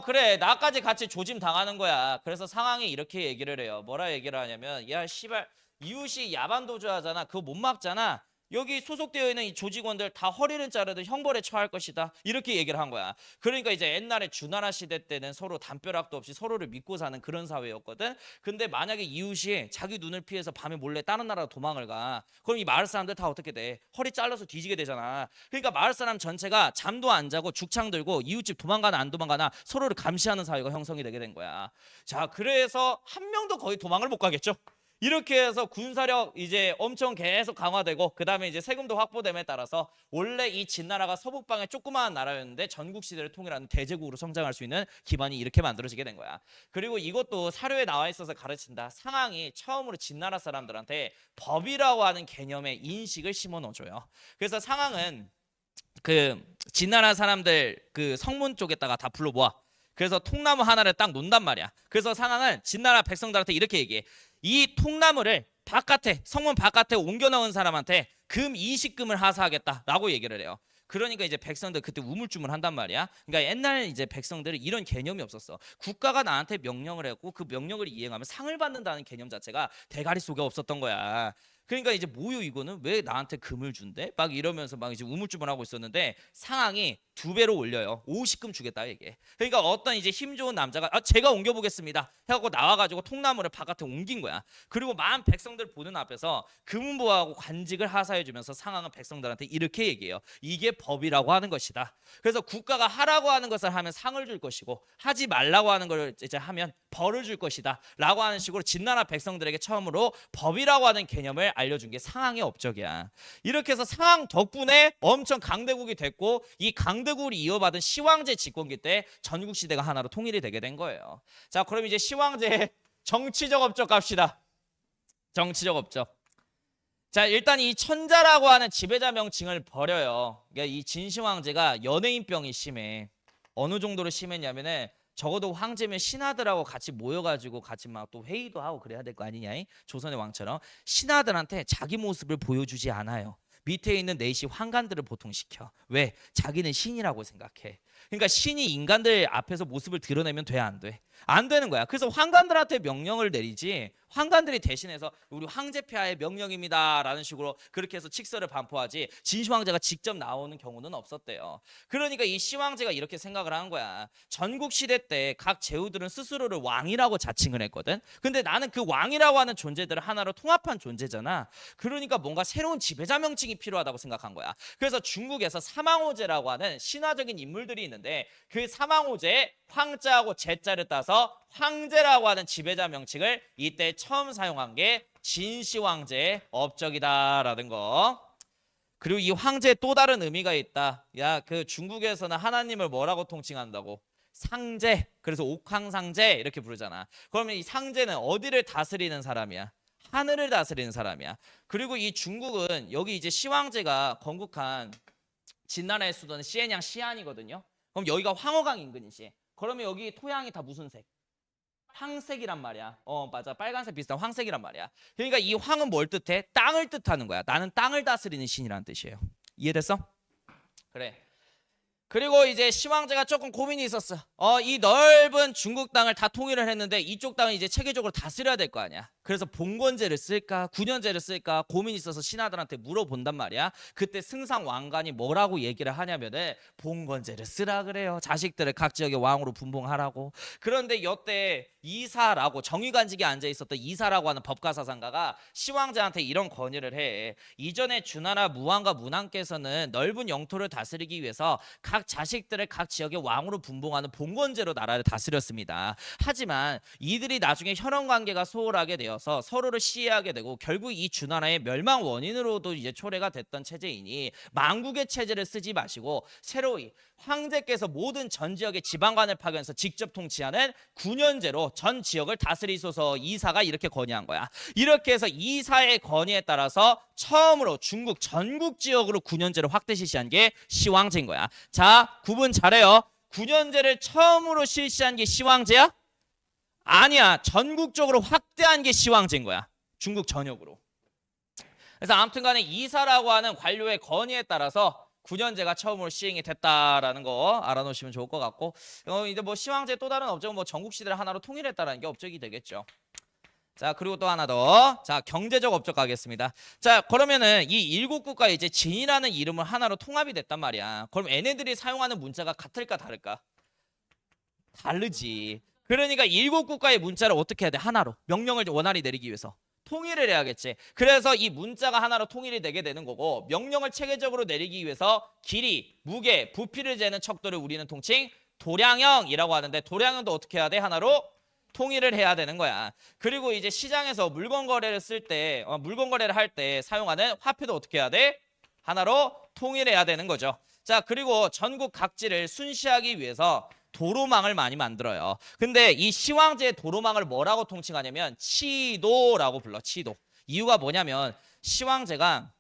그래. 나까지 같이 조짐 당하는 거야. 그래서 상황이 이렇게 얘기를 해요. 뭐라 얘기를 하냐면 야, 씨발 이웃이 야반 도주하잖아. 그거 못 막잖아. 여기 소속되어 있는 이 조직원들 다 허리를 자르듯 형벌에 처할 것이다. 이렇게 얘기를 한 거야. 그러니까 이제 옛날에 주나라 시대 때는 서로 담벼락도 없이 서로를 믿고 사는 그런 사회였거든. 근데 만약에 이웃이 자기 눈을 피해서 밤에 몰래 다른 나라로 도망을 가. 그럼 이 마을 사람들 다 어떻게 돼? 허리 잘라서 뒤지게 되잖아. 그러니까 마을 사람 전체가 잠도 안 자고 죽창 들고 이웃집 도망가나 안 도망가나 서로를 감시하는 사회가 형성이 되게 된 거야. 자, 그래서 한 명도 거의 도망을 못 가겠죠. 이렇게 해서 군사력 이제 엄청 계속 강화되고 그 다음에 이제 세금도 확보됨에 따라서 원래 이 진나라가 서북방의 조그마한 나라였는데 전국 시대를 통일하는 대제국으로 성장할 수 있는 기반이 이렇게 만들어지게 된 거야. 그리고 이것도 사료에 나와 있어서 가르친다. 상황이 처음으로 진나라 사람들한테 법이라고 하는 개념의 인식을 심어 넣어줘요. 그래서 상황은 그 진나라 사람들 그 성문 쪽에다가 다 불러 모아. 그래서 통나무 하나를 딱 놓는단 말이야. 그래서 상황은 진나라 백성들한테 이렇게 얘기해. 이 통나무를 바깥에 성문 바깥에 옮겨 넣은 사람한테 금 20금을 하사하겠다라고 얘기를 해요. 그러니까 이제 백성들 그때 우물쭈물 한단 말이야. 그러니까 옛날 이제 백성들은 이런 개념이 없었어. 국가가 나한테 명령을 했고 그 명령을 이행하면 상을 받는다는 개념 자체가 대가리 속에 없었던 거야. 그러니까 이제 뭐요 이거는 왜 나한테 금을 준대? 막 이러면서 막 이제 우물쭈물하고 있었는데 상황이 2배로 올려요. 50금 주겠다 이게. 그러니까 어떤 이제 힘 좋은 남자가 제가 옮겨보겠습니다 해갖고 나와가지고 통나무를 바깥에 옮긴 거야. 그리고 만 백성들 보는 앞에서 금은보하고 관직을 하사해주면서 상황은 백성들한테 이렇게 얘기해요. 이게 법이라고 하는 것이다. 그래서 국가가 하라고 하는 것을 하면 상을 줄 것이고 하지 말라고 하는 걸 이제 하면 벌을 줄 것이다 라고 하는 식으로 진나라 백성들에게 처음으로 법이라고 하는 개념을 알려준 게 상황의 업적이야. 이렇게 해서 상황 덕분에 엄청 강대국이 됐고 이 강대국을 이어받은 시황제 집권기 때 전국 시대가 하나로 통일이 되게 된 거예요. 자, 그럼 이제 시황제의 정치적 업적 갑시다. 정치적 업적. 자, 일단 이 천자라고 하는 지배자 명칭을 버려요. 그러니까 이 진시황제가 연예인병이 심해. 어느 정도로 심했냐면은 적어도 황제면 신하들하고 같이 모여가지고 같이 막 또 회의도 하고 그래야 될 거 아니냐? 조선의 왕처럼 신하들한테 자기 모습을 보여주지 않아요. 밑에 있는 내시 환관들을 보통 시켜. 왜? 자기는 신이라고 생각해. 그러니까 신이 인간들 앞에서 모습을 드러내면 돼, 안 돼? 안 되는 거야. 그래서 환관들한테 명령을 내리지 환관들이 대신해서 우리 황제폐하의 명령입니다 라는 식으로 그렇게 해서 칙서를 반포하지 진시황제가 직접 나오는 경우는 없었대요. 그러니까 이 시황제가 이렇게 생각을 한 거야. 전국 시대 때 각 제후들은 스스로를 왕이라고 자칭을 했거든. 근데 나는 그 왕이라고 하는 존재들을 하나로 통합한 존재잖아. 그러니까 뭔가 새로운 지배자 명칭이 필요하다고 생각한 거야. 그래서 중국에서 사망호제라고 하는 신화적인 인물들이 있는데 그 사망호제에 황자하고 제자를 따서 황제라고 하는 지배자 명칭을 이때 처음 사용한 게 진시황제의 업적이다라는 거. 그리고 이 황제에 또 다른 의미가 있다. 야, 그 중국에서는 하나님을 뭐라고 통칭한다고? 상제. 그래서 옥황상제 이렇게 부르잖아. 그러면 이 상제는 어디를 다스리는 사람이야? 하늘을 다스리는 사람이야. 그리고 이 중국은 여기 이제 시황제가 건국한 진나라의 수도는 시엔양 시안이거든요. 그럼 여기가 황허강 인근이지. 그러면 여기 토양이 다 무슨 색? 황색이란 말이야. 맞아. 빨간색 비슷한 황색이란 말이야. 그러니까 이 황은 뭘 뜻해? 땅을 뜻하는 거야. 나는 땅을 다스리는 신이라는 뜻이에요. 이해됐어? 그래. 그리고 이제 시황제가 조금 고민이 있었어. 이 넓은 중국 땅을 다 통일을 했는데 이쪽 땅을 이제 체계적으로 다스려야 될 거 아니야. 그래서 봉건제를 쓸까 군현제를 쓸까 고민이 있어서 신하들한테 물어본단 말이야. 그때 승상 왕관이 뭐라고 얘기를 하냐면은 봉건제를 쓰라 그래요. 자식들을 각 지역의 왕으로 분봉하라고. 그런데 여태 이사라고 정의관직에 앉아 있었던 이사라고 하는 법가사상가가 시황제한테 이런 건의를 해. 이전에 주나라 무왕과 문왕께서는 넓은 영토를 다스리기 위해서 각 자식들을 각 지역의 왕으로 분봉하는 봉건제로 나라를 다스렸습니다. 하지만 이들이 나중에 혈연 관계가 소홀하게 되어서 서로를 시해하게 되고 결국 이 주나라의 멸망 원인으로도 이제 초래가 됐던 체제이니 망국의 체제를 쓰지 마시고 새로이 황제께서 모든 전 지역의 지방관을 파견해서 직접 통치하는 군현제로 전 지역을 다스리소서 이사가 이렇게 건의한 거야. 이렇게 해서 이사의 건의에 따라서 처음으로 중국 전국 지역으로 군현제를 확대 실시한 게 시황제인 거야. 자, 구분 잘해요. 군현제를 처음으로 실시한 게 시황제야? 아니야. 전국적으로 확대한 게 시황제인 거야. 중국 전역으로. 그래서 아무튼 간에 이사라고 하는 관료의 건의에 따라서 군현제가 처음으로 시행이 됐다라는 거 알아놓으시면 좋을 것 같고 이제 뭐 시황제 또 다른 업적은 뭐 전국 시대를 하나로 통일했다라는 게 업적이 되겠죠. 자, 그리고 또 하나 더. 자, 경제적 업적 가겠습니다. 자, 그러면은 이 일곱 국가에 이제 진이라는 이름을 하나로 통합이 됐단 말이야. 그럼 얘네들이 사용하는 문자가 같을까 다를까? 다르지. 그러니까 일곱 국가의 문자를 어떻게 해야 돼? 하나로. 명령을 원활히 내리기 위해서. 통일을 해야겠지. 그래서 이 문자가 하나로 통일이 되게 되는 거고 명령을 체계적으로 내리기 위해서 길이, 무게, 부피를 재는 척도를 우리는 통칭 도량형이라고 하는데 도량형도 어떻게 해야 돼? 하나로 통일을 해야 되는 거야. 그리고 이제 시장에서 물건 거래를 쓸 때, 물건 거래를 할 때 사용하는 화폐도 어떻게 해야 돼? 하나로 통일해야 되는 거죠. 자, 그리고 전국 각지를 순시하기 위해서 도로망을 많이 만들어요. 근데 이 시황제의 도로망을 뭐라고 통칭하냐면 치도라고 불러. 치도. 이유가 뭐냐면 시황제가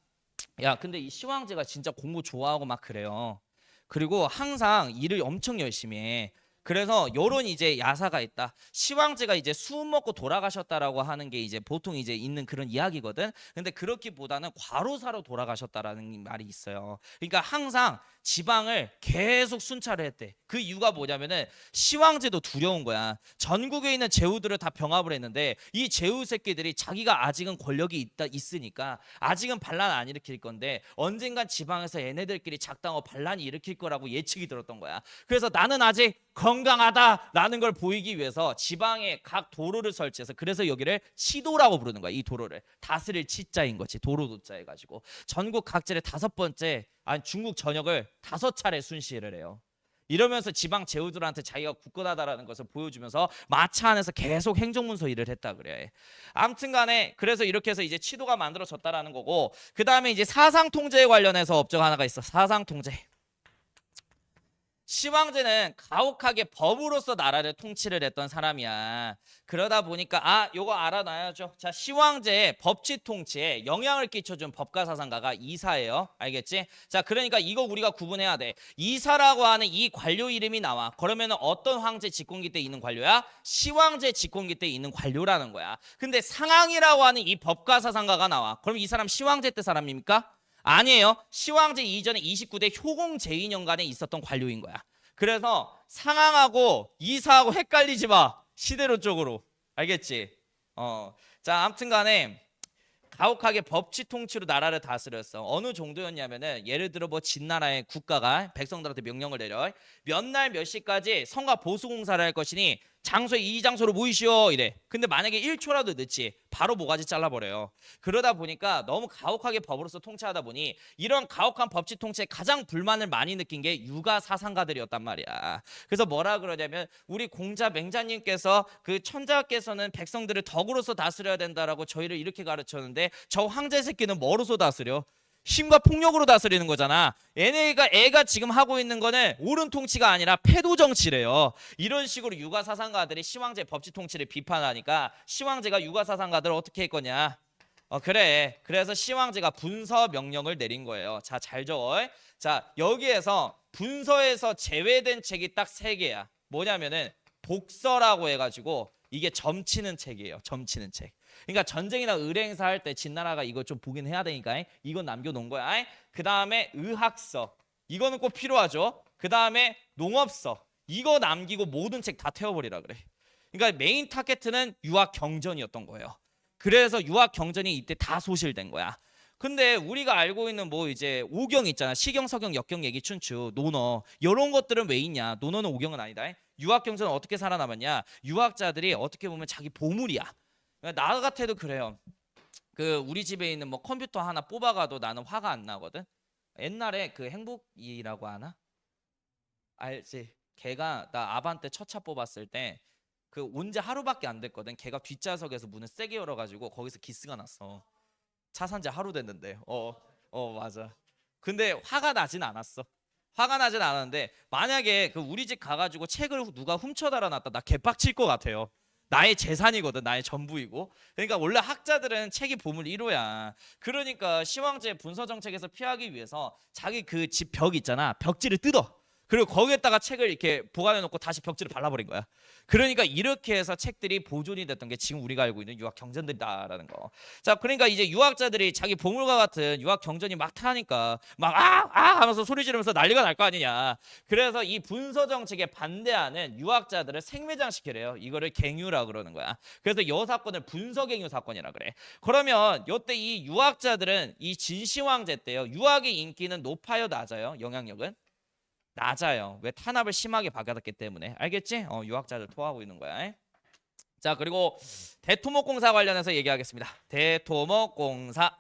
야, 근데 이 시황제가 진짜 공부 좋아하고 막 그래요. 그리고 항상 일을 엄청 열심히 해. 그래서 요런 이제 야사가 있다. 시황제가 이제 수은 먹고 돌아가셨다라고 하는 게 이제 보통 이제 있는 그런 이야기거든. 근데 그렇기보다는 과로사로 돌아가셨다라는 말이 있어요. 그러니까 항상 지방을 계속 순찰을 했대. 그 이유가 뭐냐면은 시황제도 두려운 거야. 전국에 있는 제후들을 다 병합을 했는데 이 제후 새끼들이 자기가 아직은 권력이 있으니까 아직은 반란 안 일으킬 건데 언젠간 지방에서 얘네들끼리 작당하고 반란이 일으킬 거라고 예측이 들었던 거야. 그래서 나는 아직 건강하다라는 걸 보이기 위해서 지방에 각 도로를 설치해서 그래서 여기를 치도라고 부르는 거야. 이 도로를 다스릴 치자인 거지. 도로 도자 해가지고 전국 각지를 5번째 아니 중국 전역을 5차례 순시를 해요. 이러면서 지방 제후들한테 자기가 굳건하다라는 것을 보여주면서 마차 안에서 계속 행정문서 일을 했다 그래. 아무튼간에 그래서 이렇게 해서 이제 치도가 만들어졌다라는 거고 그 다음에 이제 사상통제에 관련해서 업적 하나가 있어. 사상통제. 시황제는 가혹하게 법으로서 나라를 통치를 했던 사람이야. 그러다 보니까 요거 알아놔야죠. 자, 시황제의 법치 통치에 영향을 끼쳐준 법가사상가가 이사예요. 알겠지? 자, 그러니까 이거 우리가 구분해야 돼. 이사라고 하는 이 관료 이름이 나와. 그러면 어떤 황제 집권기 때 있는 관료야? 시황제 집권기 때 있는 관료라는 거야. 근데 상황이라고 하는 이 법가사상가가 나와. 그럼 이 사람 시황제 때 사람입니까? 아니에요. 시황제 이전에 29대 효공 제2년간에 있었던 관료인 거야. 그래서 상황하고 이사하고 헷갈리지 마. 시대로 쪽으로. 알겠지? 자, 아무튼 간에 가혹하게 법치 통치로 나라를 다스렸어. 어느 정도였냐면은 예를 들어 뭐 진나라의 국가가 백성들한테 명령을 내려 몇 날 몇 시까지 성과 보수 공사를 할 것이니 장소에 이 장소로 모이시오 이래. 근데 만약에 1초라도 늦지 바로 모가지 잘라버려요. 그러다 보니까 너무 가혹하게 법으로서 통치하다 보니 이런 가혹한 법치 통치에 가장 불만을 많이 느낀 게 유가 사상가들이었단 말이야. 그래서 뭐라 그러냐면 우리 공자 맹자님께서 그 천자께서는 백성들을 덕으로서 다스려야 된다라고 저희를 이렇게 가르쳤는데 저 황제 새끼는 뭐로서 다스려? 힘과 폭력으로 다스리는 거잖아. 애가 지금 하고 있는 거는 옳은 통치가 아니라 패도 정치래요. 이런 식으로 유가 사상가들이 시황제 법치 통치를 비판하니까 시황제가 유가 사상가들을 어떻게 했거냐? 그래. 그래서 시황제가 분서 명령을 내린 거예요. 자, 잘 적어. 자, 여기에서 분서에서 제외된 책이 딱 3개야. 뭐냐면은 복서라고 해가지고 이게 점치는 책이에요. 점치는 책. 그러니까 전쟁이나 의뢰 행사 할 때 진나라가 이거 좀 보긴 해야 되니까 이건 남겨놓은 거야. 그 다음에 의학서 이거는 꼭 필요하죠. 그 다음에 농업서 이거 남기고 모든 책 다 태워버리라 그래. 그러니까 메인 타겟은 유학 경전이었던 거예요. 그래서 유학 경전이 이때 다 소실된 거야. 근데 우리가 알고 있는 뭐 이제 오경 있잖아. 시경, 서경, 역경, 얘기, 춘추, 논어 이런 것들은 왜 있냐? 논어는 오경은 아니다. 유학 경전은 어떻게 살아남았냐? 유학자들이 어떻게 보면 자기 보물이야. 나 같아도 그래요. 그 우리 집에 있는 뭐 컴퓨터 하나 뽑아가도 나는 화가 안 나거든. 옛날에 그 행복이라고 하나? 알지? 걔가 나 아반떼 첫 차 뽑았을 때 그 온 지 하루밖에 안 됐거든. 걔가 뒷좌석에서 문을 세게 열어가지고 거기서 기스가 났어. 차 산 지 하루 됐는데. 맞아. 근데 화가 나진 않았어. 화가 나진 않았는데 만약에 그 우리 집 가가지고 책을 누가 훔쳐 달아놨다 나 개빡칠 것 같아요. 나의 재산이거든. 나의 전부이고. 그러니까 원래 학자들은 책이 보물 1호야. 그러니까 시황제 분서 정책에서 피하기 위해서 자기 그 집 벽 있잖아. 벽지를 뜯어. 그리고 거기에다가 책을 이렇게 보관해 놓고 다시 벽지를 발라버린 거야. 그러니까 이렇게 해서 책들이 보존이 됐던 게 지금 우리가 알고 있는 유학 경전들이다라는 거. 자, 그러니까 이제 유학자들이 자기 보물과 같은 유학 경전이 막 타니까 막 하면서 소리 지르면서 난리가 날 거 아니냐. 그래서 이 분서 정책에 반대하는 유학자들을 생매장시키래요. 이거를 갱유라 그러는 거야. 그래서 이 사건을 분서갱유 사건이라 그래. 그러면 이때 이 유학자들은 이 진시황제 때요. 유학의 인기는 높아요, 낮아요? 영향력은? 낮아요. 왜? 탄압을 심하게 받았기 때문에. 알겠지? 유학자들 토하고 있는 거야. 자, 그리고 대토목공사 관련해서 얘기하겠습니다. 대토목공사.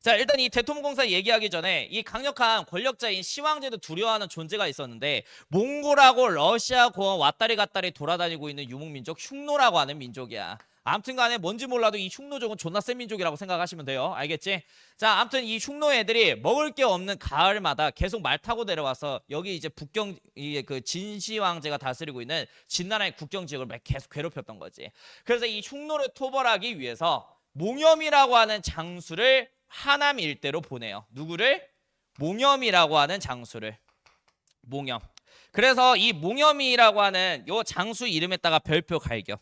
자, 일단 이 대토목공사 얘기하기 전에 이 강력한 권력자인 시황제도 두려워하는 존재가 있었는데 몽골하고 러시아 공원 왔다리 갔다리 돌아다니고 있는 유목민족 흉노라고 하는 민족이야. 아무튼 간에 뭔지 몰라도 이 흉노족은 존나 센 민족이라고 생각하시면 돼요. 알겠지? 자, 아무튼 이 흉노 애들이 먹을 게 없는 가을마다 계속 말 타고 내려와서 여기 이제 북경 그 진시 황제가 다스리고 있는 진나라의 국경 지역을 계속 괴롭혔던 거지. 그래서 이 흉노를 토벌하기 위해서 몽염이라고 하는 장수를 하남 일대로 보내요. 누구를? 몽염이라고 하는 장수를. 몽염. 그래서 이 몽염이라고 하는 요 장수 이름에다가 별표 갈겨.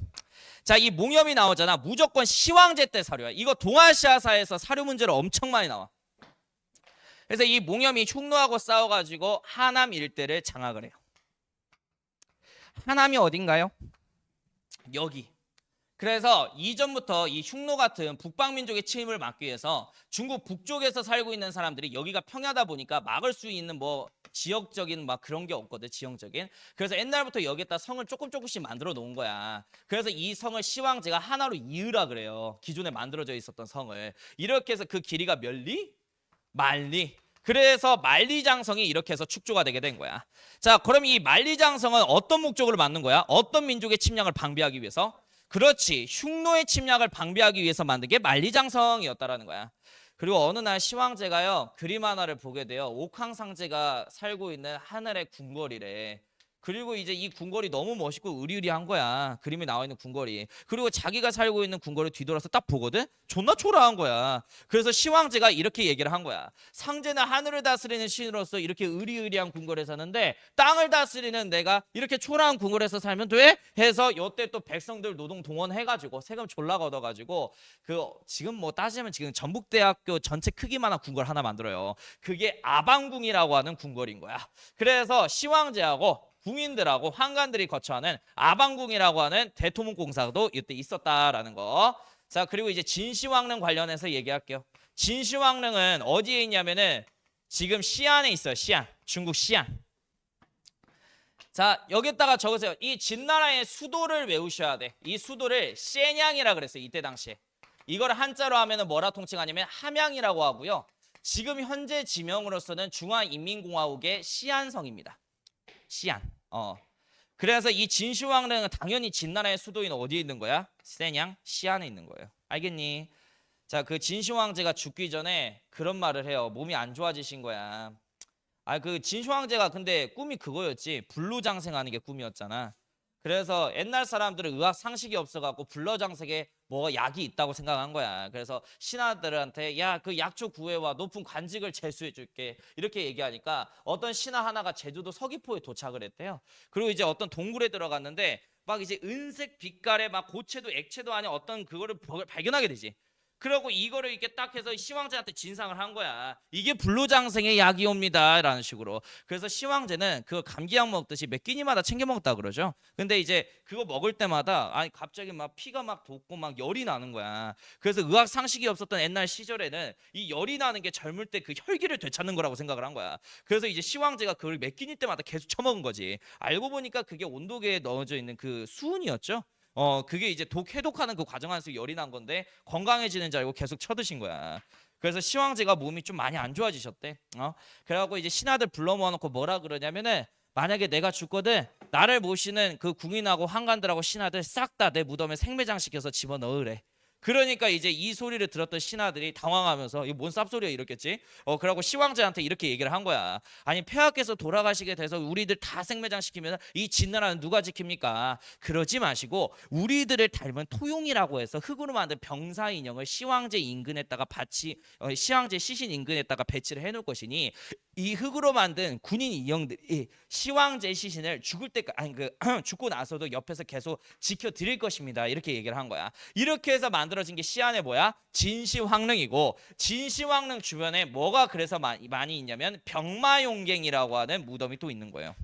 자, 이 몽염이 나오잖아. 무조건 시황제 때 사료야. 이거 동아시아사에서 사료 문제로 엄청 많이 나와. 그래서 이 몽염이 흉노하고 싸워가지고 하남 일대를 장악을 해요. 하남이 어딘가요? 여기. 그래서 이전부터 이 흉노 같은 북방민족의 침입을 막기 위해서 중국 북쪽에서 살고 있는 사람들이 여기가 평야다 보니까 막을 수 있는 뭐 지역적인 막 그런 게 없거든, 지형적인. 그래서 옛날부터 여기에다 성을 조금씩 만들어 놓은 거야. 그래서 이 성을 시황제가 하나로 이으라 그래요. 기존에 만들어져 있었던 성을. 이렇게 해서 그 길이가 몇 리? 만리. 그래서 만리장성이 이렇게 해서 축조가 되게 된 거야. 자, 그럼 이 만리장성은 어떤 목적으로 만든 거야? 어떤 민족의 침략을 방비하기 위해서? 그렇지. 흉노의 침략을 방비하기 위해서 만든 게 만리장성이었다라는 거야. 그리고 어느 날 시황제가요, 그림 하나를 보게 돼요. 옥황상제가 살고 있는 하늘의 궁궐이래. 그리고 이제 이 궁궐이 너무 멋있고 으리으리한 거야. 그림에 나와 있는 궁궐이. 그리고 자기가 살고 있는 궁궐을 뒤돌아서 딱 보거든? 존나 초라한 거야. 그래서 시황제가 이렇게 얘기를 한 거야. 상제는 하늘을 다스리는 신으로서 이렇게 으리으리한 궁궐에 사는데 땅을 다스리는 내가 이렇게 초라한 궁궐에서 살면 돼? 해서 요때 또 백성들 노동 동원해가지고 세금 졸라 걷어가지고 그 지금 뭐 따지면 지금 전북대학교 전체 크기만한 궁궐 하나 만들어요. 그게 아방궁이라고 하는 궁궐인 거야. 그래서 시황제하고 궁인들하고 환관들이 거처하는 아방궁이라고 하는 대토문공사도 이때 있었다라는 거. 자, 그리고 이제 진시황릉 관련해서 얘기할게요. 진시황릉은 어디에 있냐면은 지금 시안에 있어요. 시안. 중국 시안. 자, 여기다가 적으세요. 이 진나라의 수도를 외우셔야 돼. 이 수도를 셰냥이라 그랬어요. 이때 당시에. 이걸 한자로 하면은 뭐라 통칭하냐면 함양이라고 하고요. 지금 현재 지명으로서는 중화인민공화국의 시안성입니다. 시안. 그래서 이 진시황릉은 당연히 진나라의 수도인 어디에 있는 거야? 세냥 시안에 있는 거예요. 알겠니? 자, 그 진시황제가 죽기 전에 그런 말을 해요. 몸이 안 좋아지신 거야. 그 진시황제가 근데 꿈이 그거였지. 불로장생하는 게 꿈이었잖아. 그래서 옛날 사람들은 의학 상식이 없어갖고 불로장생에 뭐 약이 있다고 생각한 거야. 그래서 신하들한테 야, 그 약초 구해와 높은 관직을 제수해 줄게 이렇게 얘기하니까 어떤 신하 하나가 제주도 서귀포에 도착을 했대요. 그리고 이제 어떤 동굴에 들어갔는데 막 이제 은색 빛깔의 막 고체도 액체도 아닌 어떤 그거를 발견하게 되지. 그러고 이거를 이렇게 딱 해서 시황제한테 진상을 한 거야. 이게 불로장생의 약이옵니다 라는 식으로. 그래서 시황제는 그 감기약 먹듯이 몇 끼니마다 챙겨 먹었다 그러죠. 근데 이제 그거 먹을 때마다 갑자기 막 피가 막 돋고 막 열이 나는 거야. 그래서 의학 상식이 없었던 옛날 시절에는 이 열이 나는 게 젊을 때 그 혈기를 되찾는 거라고 생각을 한 거야. 그래서 이제 시황제가 그걸 몇 끼니 때마다 계속 처먹은 거지. 알고 보니까 그게 온도계에 넣어져 있는 그 수은이었죠. 그게 이제 해독하는 그 과정 안에서 열이 난 건데 건강해지는 줄 알고 계속 쳐드신 거야. 그래서 시황제가 몸이 좀 많이 안 좋아지셨대. 그래갖고 이제 신하들 불러 모아놓고 뭐라 그러냐면은 만약에 내가 죽거든 나를 모시는 그 궁인하고 환관들하고 신하들 싹 다 내 무덤에 생매장 시켜서 집어넣으래. 그러니까 이제 이 소리를 들었던 신하들이 당황하면서 이거 뭔 쌉소리야 이랬겠지. 그러고 시황제한테 이렇게 얘기를 한 거야. 아니 폐하께서 돌아가시게 돼서 우리들 다 생매장 시키면 이 진나라는 누가 지킵니까? 그러지 마시고 우리들을 닮은 토용이라고 해서 흙으로 만든 병사 인형을 시황제 인근에다가 시황제 시신 인근에다가 배치를 해놓을 것이니 이 흙으로 만든 군인 인형들이 시황제 시신을 죽을 때까지 죽고 나서도 옆에서 계속 지켜드릴 것입니다. 이렇게 얘기를 한 거야. 이렇게 해서 만들어진 게 시안의 뭐야? 진시황릉이고 진시황릉 주변에 뭐가 그래서 많이 있냐면 병마용갱이라고 하는 무덤이 또 있는 거예요.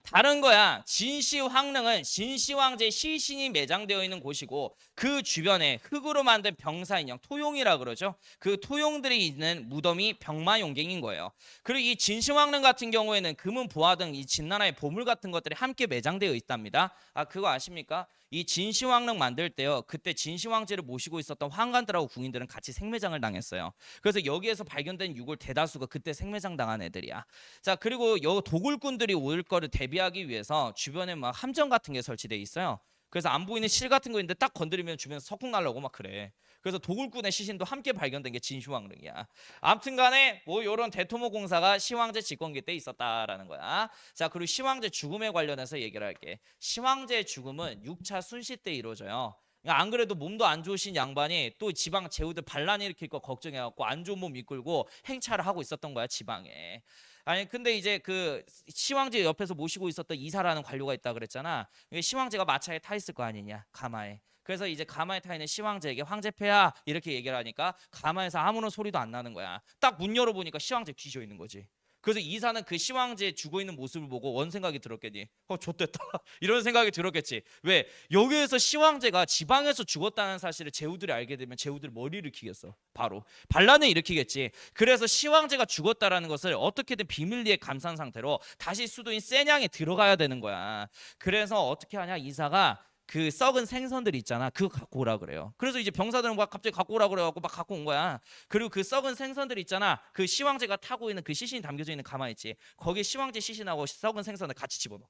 다른 거야. 진시황릉은 진시황제 시신이 매장되어 있는 곳이고 그 주변에 흙으로 만든 병사인형 토용이라 그러죠. 그 토용들이 있는 무덤이 병마용갱인 거예요. 그리고 이 진시황릉 같은 경우에는 금은 보화 등 이 진나라의 보물 같은 것들이 함께 매장되어 있답니다. 그거 아십니까? 이 진시황릉 만들 때요. 그때 진시황제를 모시고 있었던 환관들하고 궁인들은 같이 생매장을 당했어요. 그래서 여기에서 발견된 유골 대다수가 그때 생매장 당한 애들이야. 자, 그리고 도굴꾼들이 올 거를 대비하기 위해서 주변에 막 함정 같은 게 설치돼 있어요. 그래서 안 보이는 실 같은 거 있는데 딱 건드리면 주변에서 석궁 날라오고 막 그래. 그래서 도굴꾼의 시신도 함께 발견된 게 진시황릉이야. 아무튼 간에 뭐 요런 대토모 공사가 시황제 집권기 때 있었다라는 거야. 자, 그리고 시황제 죽음에 관련해서 얘기를 할게. 시황제 죽음은 6차 순시 때 이루어져요. 그러니까 안 그래도 몸도 안 좋으신 양반이 또 지방 제후들 반란 일으킬 거 걱정해갖고 안 좋은 몸 이끌고 행차를 하고 있었던 거야 지방에. 아니 근데 이제 그 시황제 옆에서 모시고 있었던 이사라는 관료가 있다 그랬잖아. 시황제가 마차에 타 있을 거 아니냐 가마에. 그래서 이제 가마에 타 있는 시황제에게 황제폐하 이렇게 얘기를 하니까 가마에서 아무런 소리도 안 나는 거야. 딱 문 열어보니까 시황제 뒤져 있는 거지. 그래서 이사는 그 시황제 죽어 있는 모습을 보고 원 생각이 들었겠니? 좆됐다 이런 생각이 들었겠지. 왜? 여기에서 시황제가 지방에서 죽었다는 사실을 제후들이 알게 되면 제후들 머리를 일으키겠어. 바로 반란을 일으키겠지. 그래서 시황제가 죽었다라는 것을 어떻게든 비밀리에 감싼 상태로 다시 수도인 세냥에 들어가야 되는 거야. 그래서 어떻게 하냐 이사가 그 썩은 생선들 있잖아. 그거 갖고 오라 그래요. 그래서 이제 병사들은 막 갑자기 갖고 오라 그래갖고 막 갖고 온 거야. 그리고 그 썩은 생선들 있잖아. 그 시황제가 타고 있는 그 시신이 담겨져 있는 가마 있지. 거기에 시황제 시신하고 썩은 생선을 같이 집어넣어.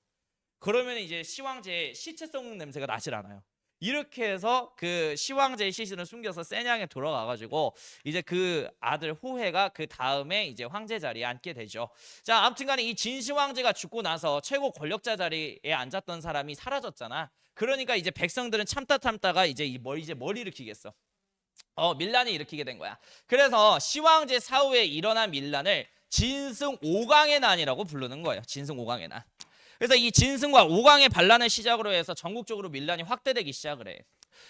그러면 이제 시황제의 시체 썩는 냄새가 나질 않아요. 이렇게 해서 그 시황제의 시신을 숨겨서 세냥에 돌아가가지고 이제 그 아들 호해가 그 다음에 이제 황제 자리에 앉게 되죠. 자, 아무튼간에 이 진시황제가 죽고 나서 최고 권력자 자리에 앉았던 사람이 사라졌잖아. 그러니까 이제 백성들은 참다가 이제 뭘 일으키겠어? 밀란이 일으키게 된 거야. 그래서 시황제 사후에 일어난 밀란을 진승 오강의 난이라고 부르는 거예요. 진승 오강의 난. 그래서 이 진승과 오강의 반란을 시작으로 해서 전국적으로 밀란이 확대되기 시작을 해.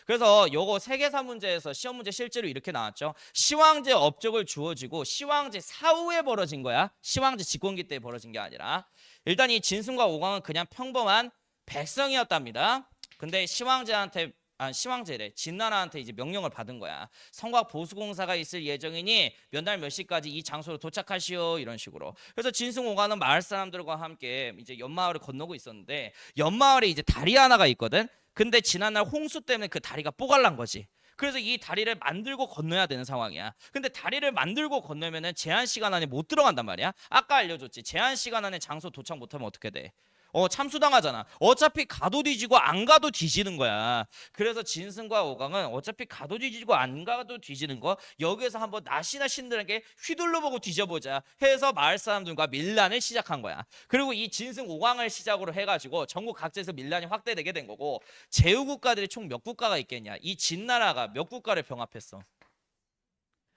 그래서 요거 세계사 문제에서 시험 문제 실제로 이렇게 나왔죠. 시황제 업적을 주어지고 시황제 사후에 벌어진 거야. 시황제 집권기 때 벌어진 게 아니라. 일단 이 진승과 오강은 그냥 평범한 백성이었답니다. 근데 시황제래 진나라한테 이제 명령을 받은 거야. 성곽 보수공사가 있을 예정이니 몇 날 몇 시까지 이 장소로 도착하시오 이런 식으로. 그래서 진승오가는 마을 사람들과 함께 이제 연마을을 건너고 있었는데 연마을에 이제 다리 하나가 있거든. 근데 지난날 홍수 때문에 그 다리가 뽀갈난 거지. 그래서 이 다리를 만들고 건너야 되는 상황이야. 근데 다리를 만들고 건너면은 제한 시간 안에 못 들어간단 말이야. 아까 알려줬지. 제한 시간 안에 장소 도착 못하면 어떻게 돼? 참수당하잖아. 어차피 가도 뒤지고 안 가도 뒤지는 거야. 그래서 진승과 오강은 어차피 가도 뒤지고 안 가도 뒤지는 거 여기에서 한번 낫이나 신들에게 휘둘러 보고 뒤져보자 해서 마을 사람들과 밀란을 시작한 거야. 그리고 이 진승 오강을 시작으로 해가지고 전국 각지에서 밀란이 확대되게 된 거고 제후 국가들이 총 몇 국가가 있겠냐. 이 진나라가 몇 국가를 병합했어?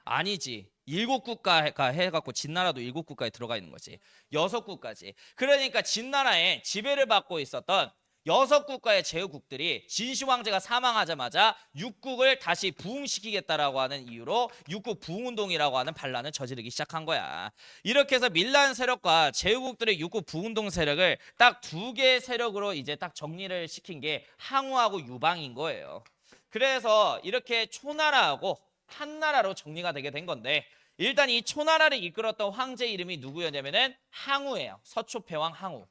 아니지. 7국가가 해갖고 진나라도 7국가에 들어가 있는 거지. 6국가지. 그러니까 진나라에 지배를 받고 있었던 6국가의 제후국들이 진시황제가 사망하자마자 6국을 다시 부흥시키겠다라고 하는 이유로 6국 부흥운동이라고 하는 반란을 저지르기 시작한 거야. 이렇게 해서 밀란 세력과 제후국들의 6국 부흥운동 세력을 딱 2개의 세력으로 이제 딱 정리를 시킨 게 항우하고 유방인 거예요. 그래서 이렇게 초나라하고 한나라로 정리가 되게 된 건데 일단 이 초나라를 이끌었던 황제 이름이 누구였냐면은 항우예요. 서초패왕 항우.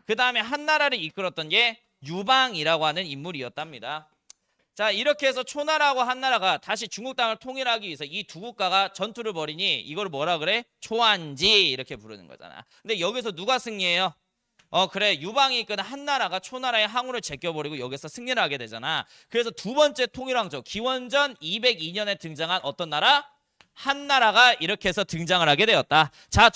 그 다음에 한나라를 이끌었던 게 유방이라고 하는 인물이었답니다. 자, 이렇게 해서 초나라하고 한나라가 다시 중국 땅을 통일하기 위해서 이 두 국가가 전투를 벌이니 이걸 뭐라 그래? 초안지 이렇게 부르는 거잖아. 근데 여기서 누가 승리해요? 그래. 유방이 이끄는 한나라가 초나라의 항우를 제껴버리고 여기서 승리를 하게 되잖아. 그래서 두 번째 통일왕조 기원전 202년에 등장한 어떤 나라? 한나라가 이렇게 해서 등장을 하게 되었다. 자,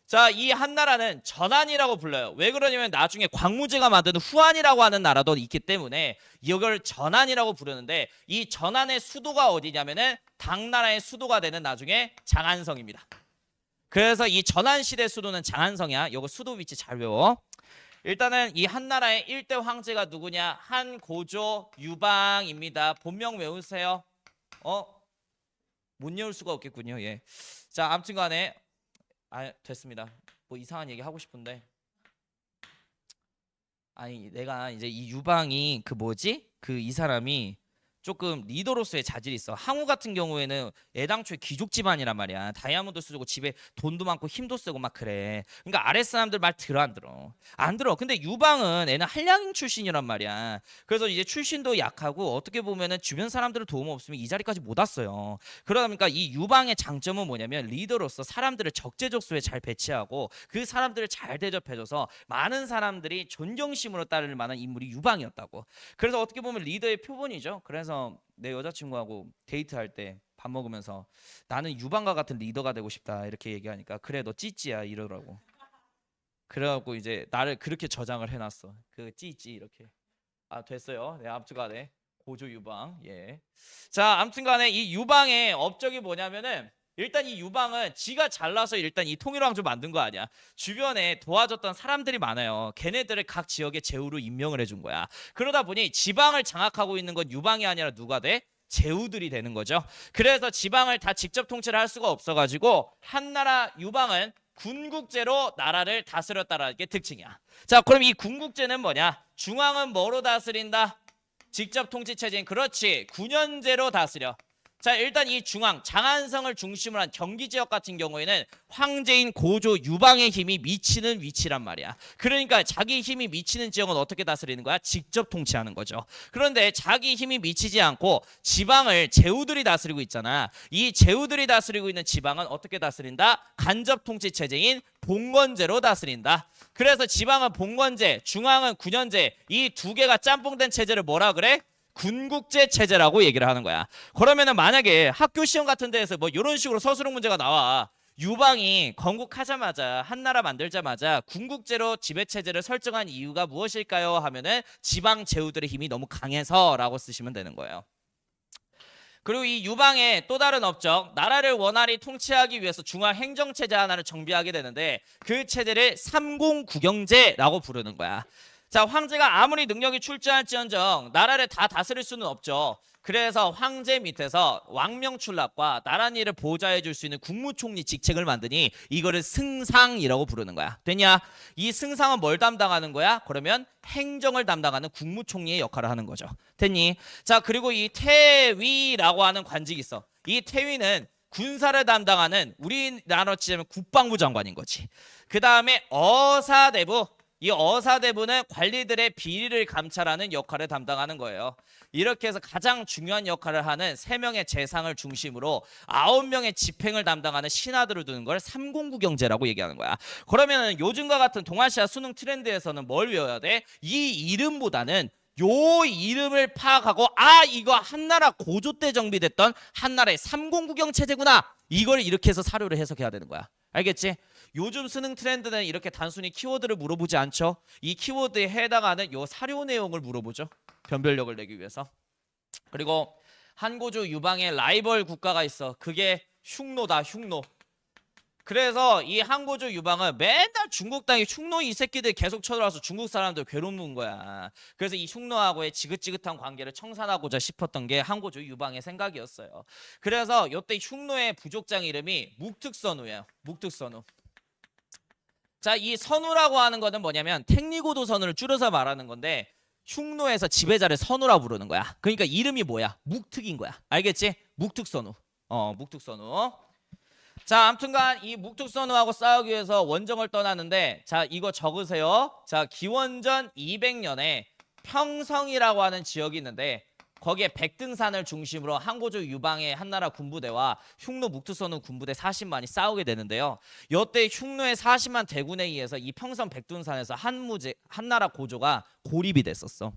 자, 이 한나라는 전한이라고 불러요. 왜 그러냐면 나중에 광무제가 만드는 후한이라고 하는 나라도 있기 때문에 이걸 전한이라고 부르는데 이 전한의 수도가 어디냐면은 당나라의 수도가 되는 나중에 장안성입니다. 그래서 이 전한시대 수도는 장안성이야. 요거 수도 위치 잘 외워. 일단은 이 한나라의 1대 황제가 누구냐? 한고조 유방입니다. 본명 외우세요. 못 외울 수가 없겠군요. 예. 자, 아무튼 간에 됐습니다. 뭐 이상한 얘기 하고 싶은데 아니 내가 이제 이 유방이 이 사람이 조금 리더로서의 자질이 있어. 항우 같은 경우에는 애당초에 귀족 집안이란 말이야. 다이아몬드 쓰고 집에 돈도 많고 힘도 쓰고 막 그래. 그러니까 아랫사람들 말 들어 안 들어? 안 들어. 근데 유방은 애는 한량인 출신이란 말이야. 그래서 이제 출신도 약하고 어떻게 보면은 주변 사람들의 도움 없으면 이 자리까지 못 왔어요. 그러다 보니까 이 유방의 장점은 뭐냐면 리더로서 사람들을 적재적소에 잘 배치하고 그 사람들을 잘 대접해줘서 많은 사람들이 존경심으로 따를 만한 인물이 유방이었다고. 그래서 어떻게 보면 리더의 표본이죠. 그래서 내 여자친구하고 데이트할 때 밥 먹으면서 나는 유방과 같은 리더가 되고 싶다 이렇게 얘기하니까 그래 너 찌찌야 이러더라고. 그래갖고 이제 나를 그렇게 저장을 해놨어. 그 찌찌 이렇게. 됐어요. 네, 아무튼간에 고조 유방. 예. 자, 아무튼간에 이 유방의 업적이 뭐냐면은 일단 이 유방은 지가 잘나서 일단 이 통일왕조 만든 거 아니야. 주변에 도와줬던 사람들이 많아요. 걔네들을 각 지역의 제후로 임명을 해준 거야. 그러다 보니 지방을 장악하고 있는 건 유방이 아니라 누가 돼? 제후들이 되는 거죠. 그래서 지방을 다 직접 통치를 할 수가 없어가지고 한나라 유방은 군국제로 나라를 다스렸다라는 게 특징이야. 자, 그럼 이 군국제는 뭐냐? 중앙은 뭐로 다스린다? 직접 통치 체제인 그렇지. 군현제로 다스려. 자, 일단 이 중앙 장안성을 중심으로 한 경기 지역 같은 경우에는 황제인 고조 유방의 힘이 미치는 위치란 말이야. 그러니까 자기 힘이 미치는 지역은 어떻게 다스리는 거야? 직접 통치하는 거죠. 그런데 자기 힘이 미치지 않고 지방을 제후들이 다스리고 있잖아. 이 제후들이 다스리고 있는 지방은 어떻게 다스린다? 간접 통치 체제인 봉건제로 다스린다. 그래서 지방은 봉건제, 중앙은 군현제, 이 두 개가 짬뽕된 체제를 뭐라 그래? 군국제 체제라고 얘기를 하는 거야. 그러면은 만약에 학교 시험 같은 데에서 뭐 이런 식으로 서술형 문제가 나와. 유방이 건국하자마자 한나라 만들자마자 군국제로 지배체제를 설정한 이유가 무엇일까요? 하면은 지방 제후들의 힘이 너무 강해서라고 쓰시면 되는 거예요. 그리고 이 유방의 또 다른 업적, 나라를 원활히 통치하기 위해서 중앙 행정체제 하나를 정비하게 되는데 그 체제를 삼공구경제라고 부르는 거야. 자, 황제가 아무리 능력이 출중할지언정 나라를 다 다스릴 수는 없죠. 그래서 황제 밑에서 왕명출납과 나랏일을 보좌해 줄 수 있는 국무총리 직책을 만드니 이거를 승상이라고 부르는 거야. 되냐? 이 승상은 뭘 담당하는 거야? 그러면 행정을 담당하는 국무총리의 역할을 하는 거죠. 됐니? 자, 그리고 이 태위라고 하는 관직이 있어. 이 태위는 군사를 담당하는 우리나라로 치자면 국방부 장관인 거지. 그 다음에 어사대부. 이 어사대부는 관리들의 비리를 감찰하는 역할을 담당하는 거예요. 이렇게 해서 가장 중요한 역할을 하는 3명의 재상을 중심으로 9명의 집행을 담당하는 신하들을 두는 걸 삼공구경제라고 얘기하는 거야. 그러면 요즘과 같은 동아시아 수능 트렌드에서는 뭘 외워야 돼? 이 이름보다는 요 이름을 파악하고 이거 한나라 고조 때 정비됐던 한나라의 삼공구경 체제구나. 이걸 이렇게 해서 사료를 해석해야 되는 거야. 알겠지? 요즘 수능 트렌드는 이렇게 단순히 키워드를 물어보지 않죠. 이 키워드에 해당하는 요 사료 내용을 물어보죠. 변별력을 내기 위해서. 그리고 한고조 유방의 라이벌 국가가 있어. 그게 흉노다. 흉노. 그래서 이 한고조 유방은 맨날 중국 땅에 흉노 이 새끼들 계속 쳐들어와서 중국 사람들 괴롭는 거야. 그래서 이 흉노하고의 지긋지긋한 관계를 청산하고자 싶었던 게 한고조 유방의 생각이었어요. 그래서 이때 흉노의 부족장 이름이 묵특선우예요. 묵특선우. 자, 이 선우라고 하는 거는 뭐냐면 택리고도 선우를 줄여서 말하는 건데 흉노에서 지배자를 선우라고 부르는 거야. 그러니까 이름이 뭐야? 묵특인 거야. 알겠지? 묵특선우. 묵특선우. 자, 아무튼간 이 묵특선우하고 싸우기 위해서 원정을 떠나는데 자, 이거 적으세요. 자, 기원전 200년에 평성이라고 하는 지역이 있는데 거기에 백등산을 중심으로 한고조 유방의 한나라 군부대와 흉노 묵특선우 군부대 40만이 싸우게 되는데요. 이때 흉노의 40만 대군에 의해서 이 평성 백등산에서 한나라 고조가 고립이 됐었어.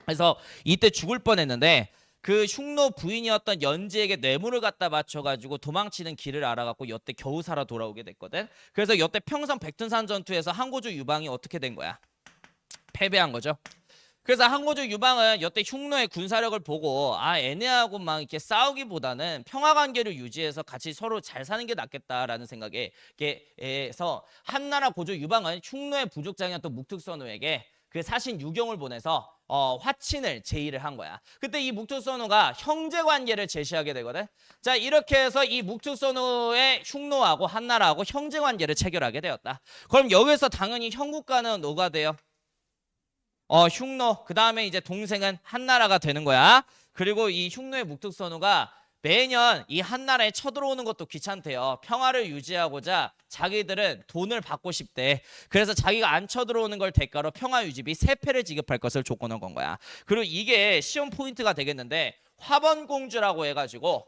그래서 이때 죽을 뻔했는데 그 흉노 부인이었던 연지에게 뇌물을 갖다 바쳐가지고 도망치는 길을 알아갖고 여태 겨우 살아 돌아오게 됐거든. 그래서 여태 평성 백둔산 전투에서 한고조 유방이 어떻게 된 거야? 패배한 거죠. 그래서 한고조 유방은 여태 흉노의 군사력을 보고 얘네하고 막 이렇게 싸우기보다는 평화 관계를 유지해서 같이 서로 잘 사는 게 낫겠다라는 생각에서 한나라 고조 유방은 흉노의 부족장이었던 묵특선우에게 그 사신 유경을 보내서 화친을 제의를 한 거야. 그때 이 묵특선우가 형제 관계를 제시하게 되거든. 자, 이렇게 해서 이 묵특선우의 흉노하고 한나라하고 형제 관계를 체결하게 되었다. 그럼 여기서 당연히 형국가는 누가 돼요? 흉노. 그 다음에 이제 동생은 한나라가 되는 거야. 그리고 이 흉노의 묵특선우가 매년 이 한나라에 쳐들어오는 것도 귀찮대요. 평화를 유지하고자 자기들은 돈을 받고 싶대. 그래서 자기가 안 쳐들어오는 걸 대가로 평화 유지비 3패를 지급할 것을 조건을 건 거야. 그리고 이게 시험 포인트가 되겠는데 화번공주라고 해가지고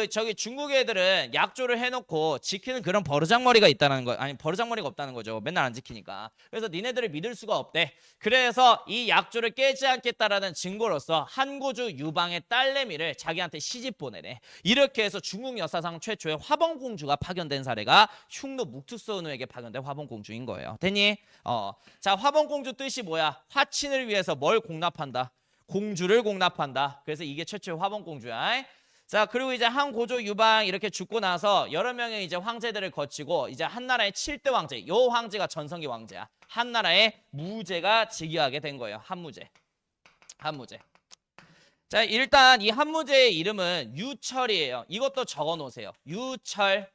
저기 중국 애들은 약조를 해놓고 지키는 그런 버르장머리가 있다는 거, 아니 버르장머리가 없다는 거죠. 맨날 안 지키니까. 그래서 니네들을 믿을 수가 없대. 그래서 이 약조를 깨지 않겠다라는 증거로서 한고조 유방의 딸내미를 자기한테 시집 보내래. 이렇게 해서 중국 역사상 최초의 화번공주가 파견된 사례가 흉노 묵특선우에게 파견된 화번공주인 거예요. 됐니? 자, 화번공주 뜻이 뭐야? 화친을 위해서 뭘 공납한다? 공주를 공납한다. 그래서 이게 최초의 화봉공주야. 자, 그리고 이제 한 고조 유방 이렇게 죽고 나서 여러 명의 이제 황제들을 거치고 이제 한나라의 7대 왕제, 요 황제가 전성기 왕제야. 한나라의 무제가 즉위하게 된 거예요. 한무제. 한무제. 자, 일단 이 한무제의 이름은 유철이에요. 이것도 적어 놓으세요. 유철.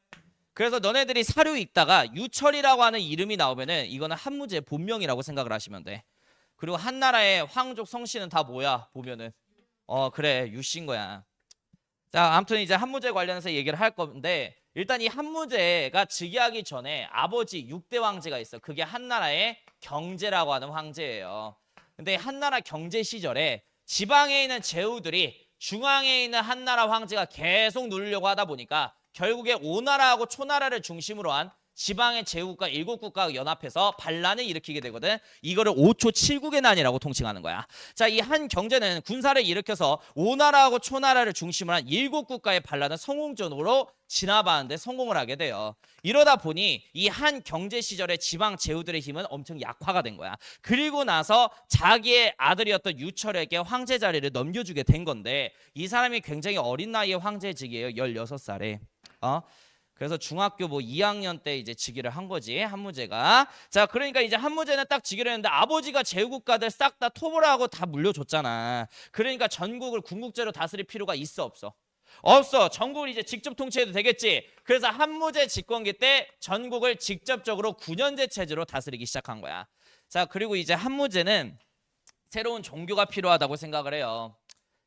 그래서 너네들이 사료 읽다가 유철이라고 하는 이름이 나오면은 이거는 한무제의 본명이라고 생각을 하시면 돼. 그리고 한나라의 황족 성씨는 다 뭐야? 보면은 그래, 유씨인 거야. 자, 아무튼 이제 한무제 관련해서 얘기를 할 건데 일단 이 한무제가 즉위하기 전에 아버지 6대 황제가 있어. 그게 한나라의 경제라고 하는 황제예요. 근데 한나라 경제 시절에 지방에 있는 제후들이 중앙에 있는 한나라 황제가 계속 누르려고 하다 보니까 결국에 오나라하고 초나라를 중심으로 한 지방의 제국과 7국가가 연합해서 반란을 일으키게 되거든. 이거를 5초 7국의 난이라고 통칭하는 거야. 자, 이 한 경제는 군사를 일으켜서 오나라하고 초나라를 중심으로 한 7국가의 반란을 성공적으로 진압하는데 성공을 하게 돼요. 이러다 보니 이 한 경제 시절의 지방 제후들의 힘은 엄청 약화가 된 거야. 그리고 나서 자기의 아들이었던 유철에게 황제 자리를 넘겨주게 된 건데 이 사람이 굉장히 어린 나이에 황제직이에요. 16살에. 그래서 중학교 뭐 2학년 때 이제 즉위를 한 거지, 한무제가. 자, 그러니까 이제 한무제는 딱 즉위를 했는데 아버지가 제후국가들 싹 다 토벌하고 다 물려줬잖아. 그러니까 전국을 궁극제로 다스릴 필요가 있어, 없어? 없어. 전국을 이제 직접 통치해도 되겠지. 그래서 한무제 집권기 때 전국을 직접적으로 9년제 체제로 다스리기 시작한 거야. 자, 그리고 이제 한무제는 새로운 종교가 필요하다고 생각을 해요.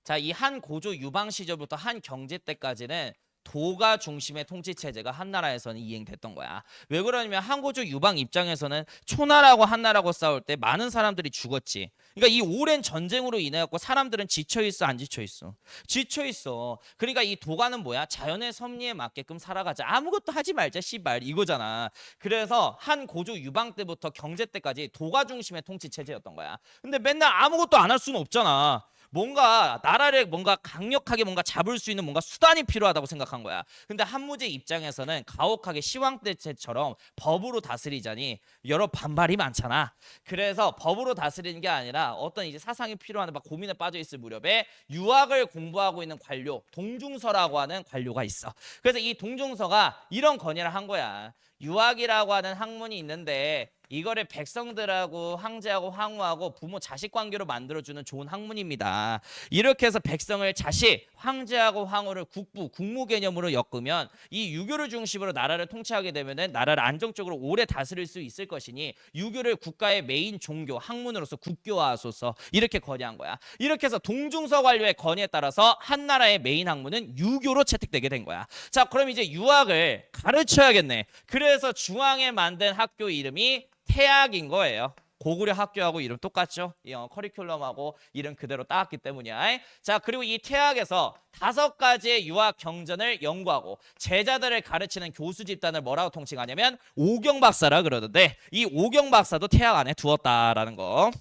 자, 이 한 고조 유방 시절부터 한 경제 때까지는 도가 중심의 통치 체제가 한나라에서는 이행됐던 거야. 왜 그러냐면 한고조 유방 입장에서는 초나라고 한나라고 싸울 때 많은 사람들이 죽었지. 그러니까 이 오랜 전쟁으로 인해 갖고 사람들은 지쳐 있어, 안 지쳐 있어? 지쳐 있어. 그러니까 이 도가는 뭐야? 자연의 섭리에 맞게끔 살아가자. 아무것도 하지 말자, 씨발, 이거잖아. 그래서 한 고조 유방 때부터 경제 때까지 도가 중심의 통치 체제였던 거야. 근데 맨날 아무것도 안 할 수는 없잖아. 뭔가 나라를 뭔가 강력하게 뭔가 잡을 수 있는 뭔가 수단이 필요하다고 생각한 거야. 근데 한무제 입장에서는 가혹하게 시황 때처럼 법으로 다스리자니 여러 반발이 많잖아. 그래서 법으로 다스리는 게 아니라 어떤 이제 사상이 필요한 막 고민에 빠져 있을 무렵에 유학을 공부하고 있는 관료, 동중서라고 하는 관료가 있어. 그래서 이 동중서가 이런 건의를 한 거야. 유학이라고 하는 학문이 있는데 이거를 백성들하고 황제하고 황후하고 부모 자식 관계로 만들어주는 좋은 학문입니다. 이렇게 해서 백성을 자식, 황제하고 황후를 국부, 국무 개념으로 엮으면 이 유교를 중심으로 나라를 통치하게 되면 나라를 안정적으로 오래 다스릴 수 있을 것이니 유교를 국가의 메인 종교, 학문으로서 국교화하소서 이렇게 건의한 거야. 이렇게 해서 동중서 관료의 건의에 따라서 한나라의 메인 학문은 유교로 채택되게 된 거야. 자, 그럼 이제 유학을 가르쳐야겠네. 그래서 중앙에 만든 학교 이름이 태학인 거예요. 고구려 학교하고 이름 똑같죠? 커리큘럼하고 이름 그대로 따왔기 때문이야. 자, 그리고 이 태학에서 5가지의 유학 경전을 연구하고 제자들을 가르치는 교수 집단을 뭐라고 통칭하냐면 오경박사라 그러는데 이 오경박사도 태학 안에 두었다라는 거.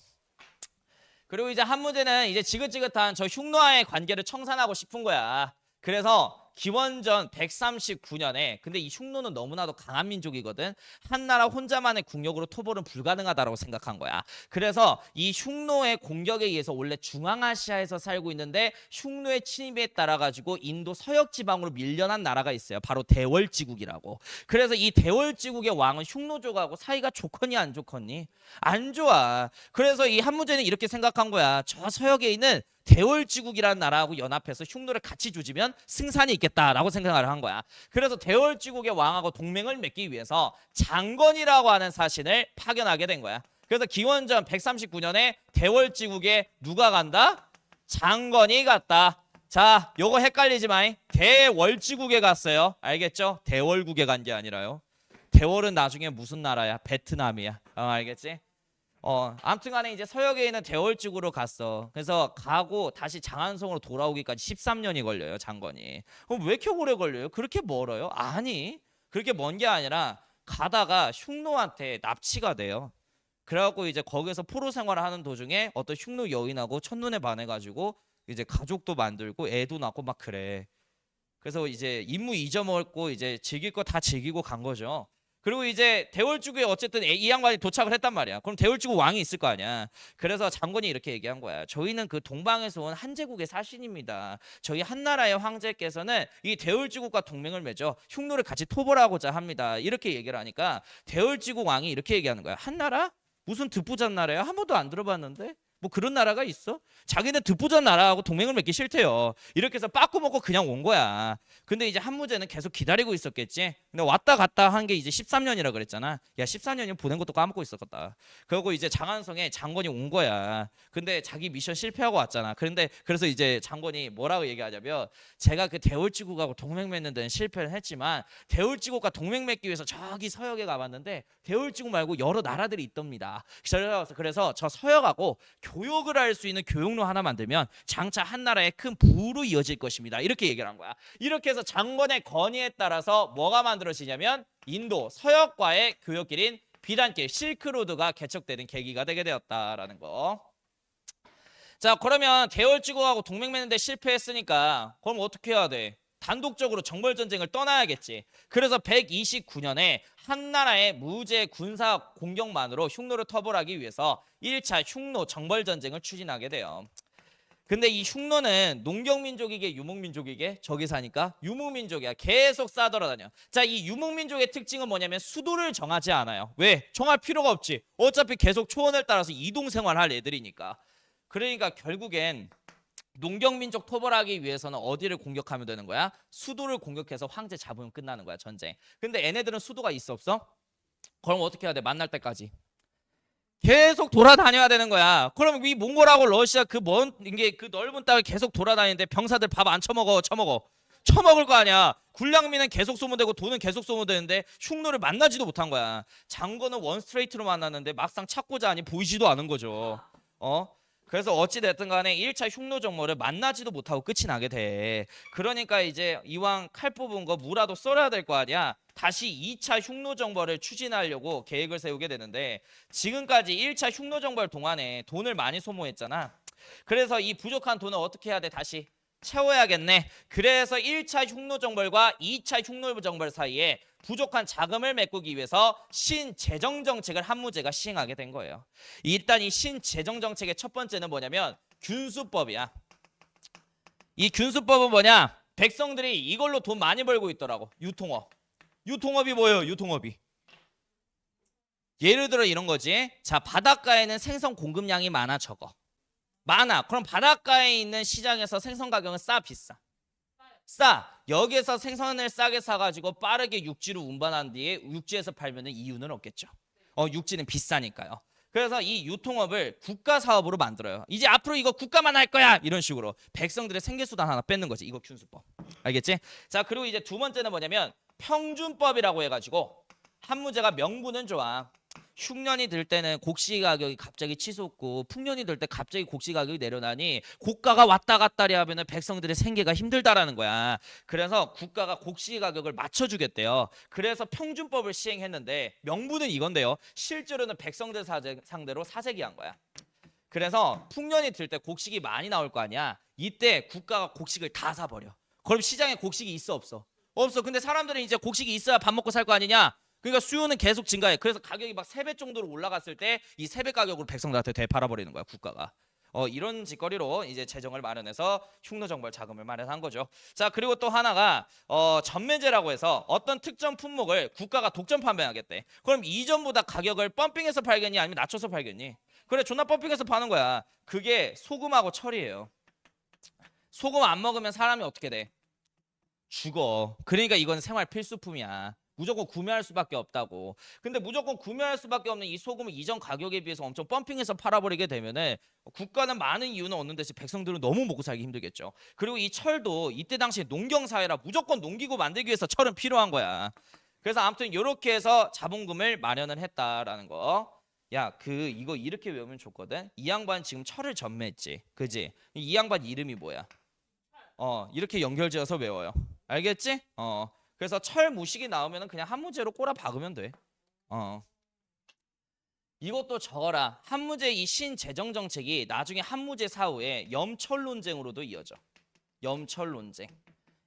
그리고 이제 한무제는 이제 지긋지긋한 저 흉노와의 관계를 청산하고 싶은 거야. 그래서 기원전 139년에 근데 이 흉노는 너무나도 강한 민족이거든. 한나라 혼자만의 국력으로 토벌은 불가능하다고 생각한 거야. 그래서 이 흉노의 공격에 의해서 원래 중앙아시아에서 살고 있는데 흉노의 침입에 따라 가지고 인도 서역 지방으로 밀려난 나라가 있어요. 바로 대월지국이라고. 그래서 이 대월지국의 왕은 흉노족하고 사이가 좋거니 안 좋거니? 안 좋아. 그래서 이 한무제는 이렇게 생각한 거야. 저 서역에 있는 대월지국이라는 나라하고 연합해서 흉노를 같이 조지면 승산이 있겠다라고 생각을 한 거야. 그래서 대월지국의 왕하고 동맹을 맺기 위해서 장건이라고 하는 사신을 파견하게 된 거야. 그래서 기원전 139년에 대월지국에 누가 간다? 장건이 갔다. 자, 요거 헷갈리지 마잉. 대월지국에 갔어요. 알겠죠? 대월국에 간 게 아니라요. 대월은 나중에 무슨 나라야? 베트남이야. 알겠지? 아무튼 간에 이제 서역에 있는 대월지구로 갔어. 그래서 가고 다시 장안성으로 돌아오기까지 13년이 걸려요, 장건이. 그럼 왜 이렇게 오래 걸려요? 그렇게 멀어요? 아니, 그렇게 먼 게 아니라 가다가 흉노한테 납치가 돼요. 그래갖고 이제 거기서 포로 생활을 하는 도중에 어떤 흉노 여인하고 첫눈에 반해가지고 이제 가족도 만들고 애도 낳고 막 그래. 그래서 이제 임무 잊어먹고 이제 즐길 거 다 즐기고 간 거죠. 그리고 이제 대월주구에 어쨌든 이 양반이 도착을 했단 말이야. 그럼 대월주구 왕이 있을 거 아니야. 그래서 장군이 이렇게 얘기한 거야. 저희는 그 동방에서 온 한제국의 사신입니다. 저희 한나라의 황제께서는 이 대월주국과 동맹을 맺어 흉노를 같이 토벌하고자 합니다. 이렇게 얘기를 하니까 대월주국 왕이 이렇게 얘기하는 거야. 한나라? 무슨 듣보잡 나라야? 한 번도 안 들어봤는데? 뭐 그런 나라가 있어? 자기는 듣보잡 나라하고 동맹을 맺기 싫대요. 이렇게 해서 빠꾸 먹고 그냥 온 거야. 근데 이제 한무제는 계속 기다리고 있었겠지. 근데 왔다 갔다 한 게 이제 13년이라 그랬잖아. 야, 14년이면 보낸 것도 까먹고 있었겠다. 그리고 이제 장안성에 장관이 온 거야. 근데 자기 미션 실패하고 왔잖아. 그래서 이제 장관이 뭐라고 얘기하냐면, 제가 그 대월지국하고 동맹 맺는 데는 실패를 했지만 대월지국과 동맹 맺기 위해서 저기 서역에 가봤는데 대월지국 말고 여러 나라들이 있답니다. 그래서 저 서역하고 교역을 할 수 있는 교역로 하나 만들면 장차 한나라의 큰 부로 이어질 것입니다. 이렇게 얘기를 한 거야. 이렇게 해서 장관의 건의에 따라서 뭐가 만들어지냐면 인도 서역과의 교역길인 비단길 실크로드가 개척되는 계기가 되게 되었다라는 거. 자, 그러면 대월지구하고 동맹 맺는데 실패했으니까 그럼 어떻게 해야 돼? 단독적으로 정벌전쟁을 떠나야겠지. 그래서 129년에 한나라의 무제 군사 공격만으로 흉노를 터벌하기 위해서 1차 흉노 정벌전쟁을 추진하게 돼요. 근데 이 흉노는 농경민족이게 유목민족이게 저기 사니까 유목민족이야. 계속 싸돌아다녀. 자, 이 유목민족의 특징은 뭐냐면 수도를 정하지 않아요. 왜? 정할 필요가 없지. 어차피 계속 초원을 따라서 이동생활할 애들이니까. 그러니까 결국엔 농경민족 토벌하기 위해서는 어디를 공격하면 되는 거야? 수도를 공격해서 황제 잡으면 끝나는 거야, 전쟁. 근데 얘네들은 수도가 있어 없어? 그럼 어떻게 해야 돼? 만날 때까지 계속 돌아다녀야 되는 거야. 그럼 이 몽골하고 러시아 그 넓은 땅을 계속 돌아다니는데 병사들 밥 안 처먹을 거 아니야. 군량미는 계속 소모되고 돈은 계속 소모되는데 흉노를 만나지도 못한 거야. 장거는 원스트레이트로 만났는데 막상 찾고자 하니 보이지도 않은 거죠. 그래서 어찌됐든 간에 1차 흉노 정모를 만나지도 못하고 끝이 나게 돼. 그러니까 이제 이왕 칼 뽑은 거 무라도 썰어야 될 거 아니야. 다시 2차 흉노 정벌을 추진하려고 계획을 세우게 되는데, 지금까지 1차 흉노 정벌 동안에 돈을 많이 소모했잖아. 그래서 이 부족한 돈을 어떻게 해야 돼? 다시 채워야겠네. 그래서 1차 흉노 정벌과 2차 흉노 정벌 사이에 부족한 자금을 메꾸기 위해서 신재정 정책을 한무제가 시행하게 된 거예요. 일단 이 신재정 정책의 첫 번째는 뭐냐면 균수법이야. 이 균수법은 뭐냐? 백성들이 이걸로 돈 많이 벌고 있더라고. 유통업. 유통업이 뭐예요? 유통업이. 예를 들어 이런 거지. 자, 바닷가에는 생선 공급량이 많아 적어? 많아. 그럼 바닷가에 있는 시장에서 생선 가격은 싸 비싸? 싸. 여기에서 생선을 싸게 사가지고 빠르게 육지로 운반한 뒤에 육지에서 팔면 이유는 없겠죠. 육지는 비싸니까요. 그래서 이 유통업을 국가 사업으로 만들어요. 이제 앞으로 이거 국가만 할 거야 이런 식으로 백성들의 생계수단 하나 뺏는 거지. 이거 균수법. 알겠지? 자, 그리고 이제 두 번째는 뭐냐면 평준법이라고 해가지고 한무제가 명분은 좋아. 흉년이 들 때는 곡식 가격이 갑자기 치솟고 풍년이 들 때 갑자기 곡식 가격이 내려나니 고가가 왔다 갔다리 하면은 백성들의 생계가 힘들다라는 거야. 그래서 국가가 곡식 가격을 맞춰주겠대요. 그래서 평준법을 시행했는데 명분은 이건데요. 실제로는 백성들 상대로 사재기한 거야. 그래서 풍년이 들 때 곡식이 많이 나올 거 아니야. 이때 국가가 곡식을 다 사버려. 그럼 시장에 곡식이 있어 없어? 없어. 근데 사람들은 이제 곡식이 있어야 밥 먹고 살 거 아니냐. 그러니까 수요는 계속 증가해. 그래서 가격이 막 3배 정도로 올라갔을 때 이 3배 가격으로 백성들한테 되팔아버리는 거야, 국가가. 이런 짓거리로 이제 재정을 마련해서 흉노정벌 자금을 마련한 거죠. 자, 그리고 또 하나가 전매제라고 해서 어떤 특정 품목을 국가가 독점 판매하겠대. 그럼 이전보다 가격을 펌핑해서 팔겠니 아니면 낮춰서 팔겠니? 그래, 존나 펌핑해서 파는 거야. 그게 소금하고 철이에요. 소금 안 먹으면 사람이 어떻게 돼? 죽어. 그러니까 이건 생활 필수품이야. 무조건 구매할 수밖에 없다고. 근데 무조건 구매할 수밖에 없는 이 소금을 이전 가격에 비해서 엄청 펌핑해서 팔아버리게 되면은 국가는 많은 이유는 없는 대신 백성들은 너무 먹고 살기 힘들겠죠. 그리고 이 철도 이때 당시 농경사회라 무조건 농기구 만들기 위해서 철은 필요한 거야. 그래서 아무튼 이렇게 해서 자본금을 마련을 했다라는 거. 야, 이거 이렇게 외우면 좋거든. 이 양반 지금 철을 전매했지, 그지? 이 양반 이름이 뭐야? 이렇게 연결지어서 외워요. 알겠지? 그래서 철 무식이 나오면 그냥 한무제로 꼬라 박으면 돼. 이것도 적어라. 한무제 이 신재정 정책이 나중에 한무제 사후에 염철 논쟁으로도 이어져. 염철 논쟁.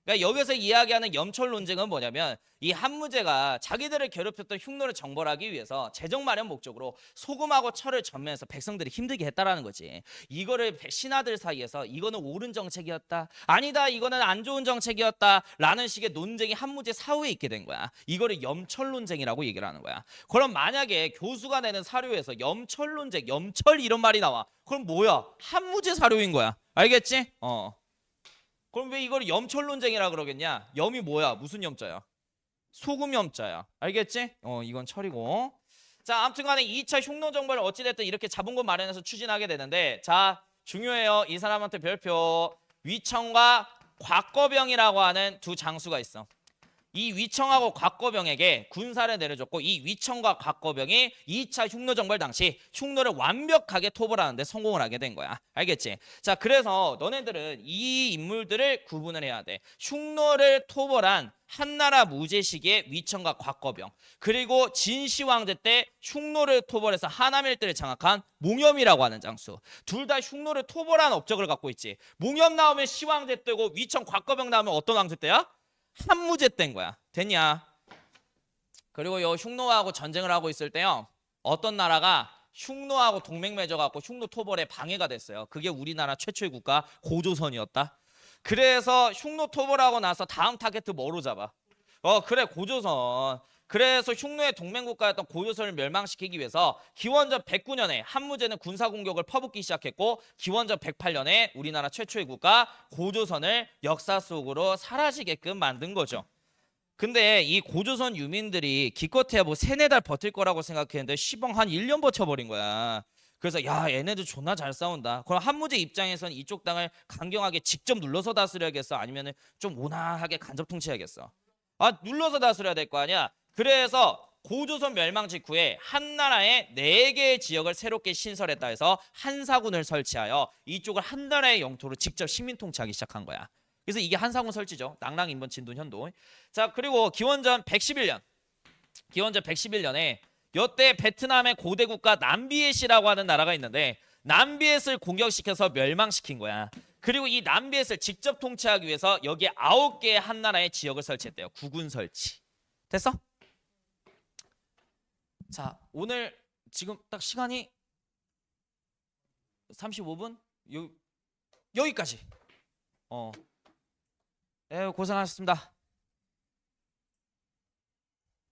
그러니까 여기서 이야기하는 염철 논쟁은 뭐냐면 이 한무제가 자기들을 괴롭혔던 흉노를 정벌하기 위해서 재정 마련 목적으로 소금하고 철을 전면해서 백성들이 힘들게 했다라는 거지. 이거를 신하들 사이에서 이거는 옳은 정책이었다. 아니다. 이거는 안 좋은 정책이었다. 라는 식의 논쟁이 한무제 사후에 있게 된 거야. 이거를 염철 논쟁이라고 얘기를 하는 거야. 그럼 만약에 교수가 내는 사료에서 염철 논쟁, 염철 이런 말이 나와. 그럼 뭐야? 한무제 사료인 거야. 알겠지? 그럼 왜 이걸 염철 논쟁이라 그러겠냐? 염이 뭐야? 무슨 염자야? 소금 염자야. 알겠지? 이건 철이고. 자, 아무튼 간에 2차 흉노 정벌을 어찌됐든 이렇게 자본금 마련해서 추진하게 되는데, 자, 중요해요. 이 사람한테 별표. 위청과 곽거병이라고 하는 두 장수가 있어. 이 위청하고 곽거병에게 군사를 내려줬고, 이 위청과 곽거병이 2차 흉노정벌 당시 흉노를 완벽하게 토벌하는데 성공을 하게 된 거야. 알겠지? 자, 그래서 너네들은 이 인물들을 구분을 해야 돼. 흉노를 토벌한 한나라 무제 시기의 위청과 곽거병, 그리고 진시황제 때 흉노를 토벌해서 하남 일대를 장악한 몽염이라고 하는 장수. 둘 다 흉노를 토벌한 업적을 갖고 있지. 몽염 나오면 시황제 때고 위청 곽거병 나오면 어떤 왕제 때야? 한무제 때인 거야. 됐냐? 그리고 요 흉노하고 전쟁을 하고 있을 때요. 어떤 나라가 흉노하고 동맹 맺어갖고 흉노 토벌에 방해가 됐어요. 그게 우리나라 최초의 국가 고조선이었다. 그래서 흉노 토벌하고 나서 다음 타겟 뭐로 잡아? 그래 고조선. 그래서 흉노의 동맹국가였던 고조선을 멸망시키기 위해서 기원전 109년에 한무제는 군사 공격을 퍼붓기 시작했고 기원전 108년에 우리나라 최초의 국가 고조선을 역사 속으로 사라지게끔 만든 거죠. 근데 이 고조선 유민들이 기껏해야 뭐 3-4달 버틸 거라고 생각했는데 시방 한 1년 버텨버린 거야. 그래서 야 얘네들 존나 잘 싸운다. 그럼 한무제 입장에서는 이쪽 땅을 강경하게 직접 눌러서 다스려야겠어? 아니면 좀 온화하게 간접 통치해야겠어? 눌러서 다스려야 될 거 아니야. 그래서 고조선 멸망 직후에 한나라의 4개의 지역을 새롭게 신설했다 해서 한사군을 설치하여 이쪽을 한나라의 영토로 직접 식민 통치하기 시작한 거야. 그래서 이게 한사군 설치죠. 낭랑 인번 진돈 현도. 자, 그리고 기원전 111년에 이때 베트남의 고대 국가 남비엣이라고 하는 나라가 있는데 남비엣을 공격시켜서 멸망시킨 거야. 그리고 이 남비엣을 직접 통치하기 위해서 여기에 9개의 한나라의 지역을 설치했대요. 국군 설치. 됐어? 자, 오늘 지금 딱 시간이 35분? 여기까지. 고생하셨습니다.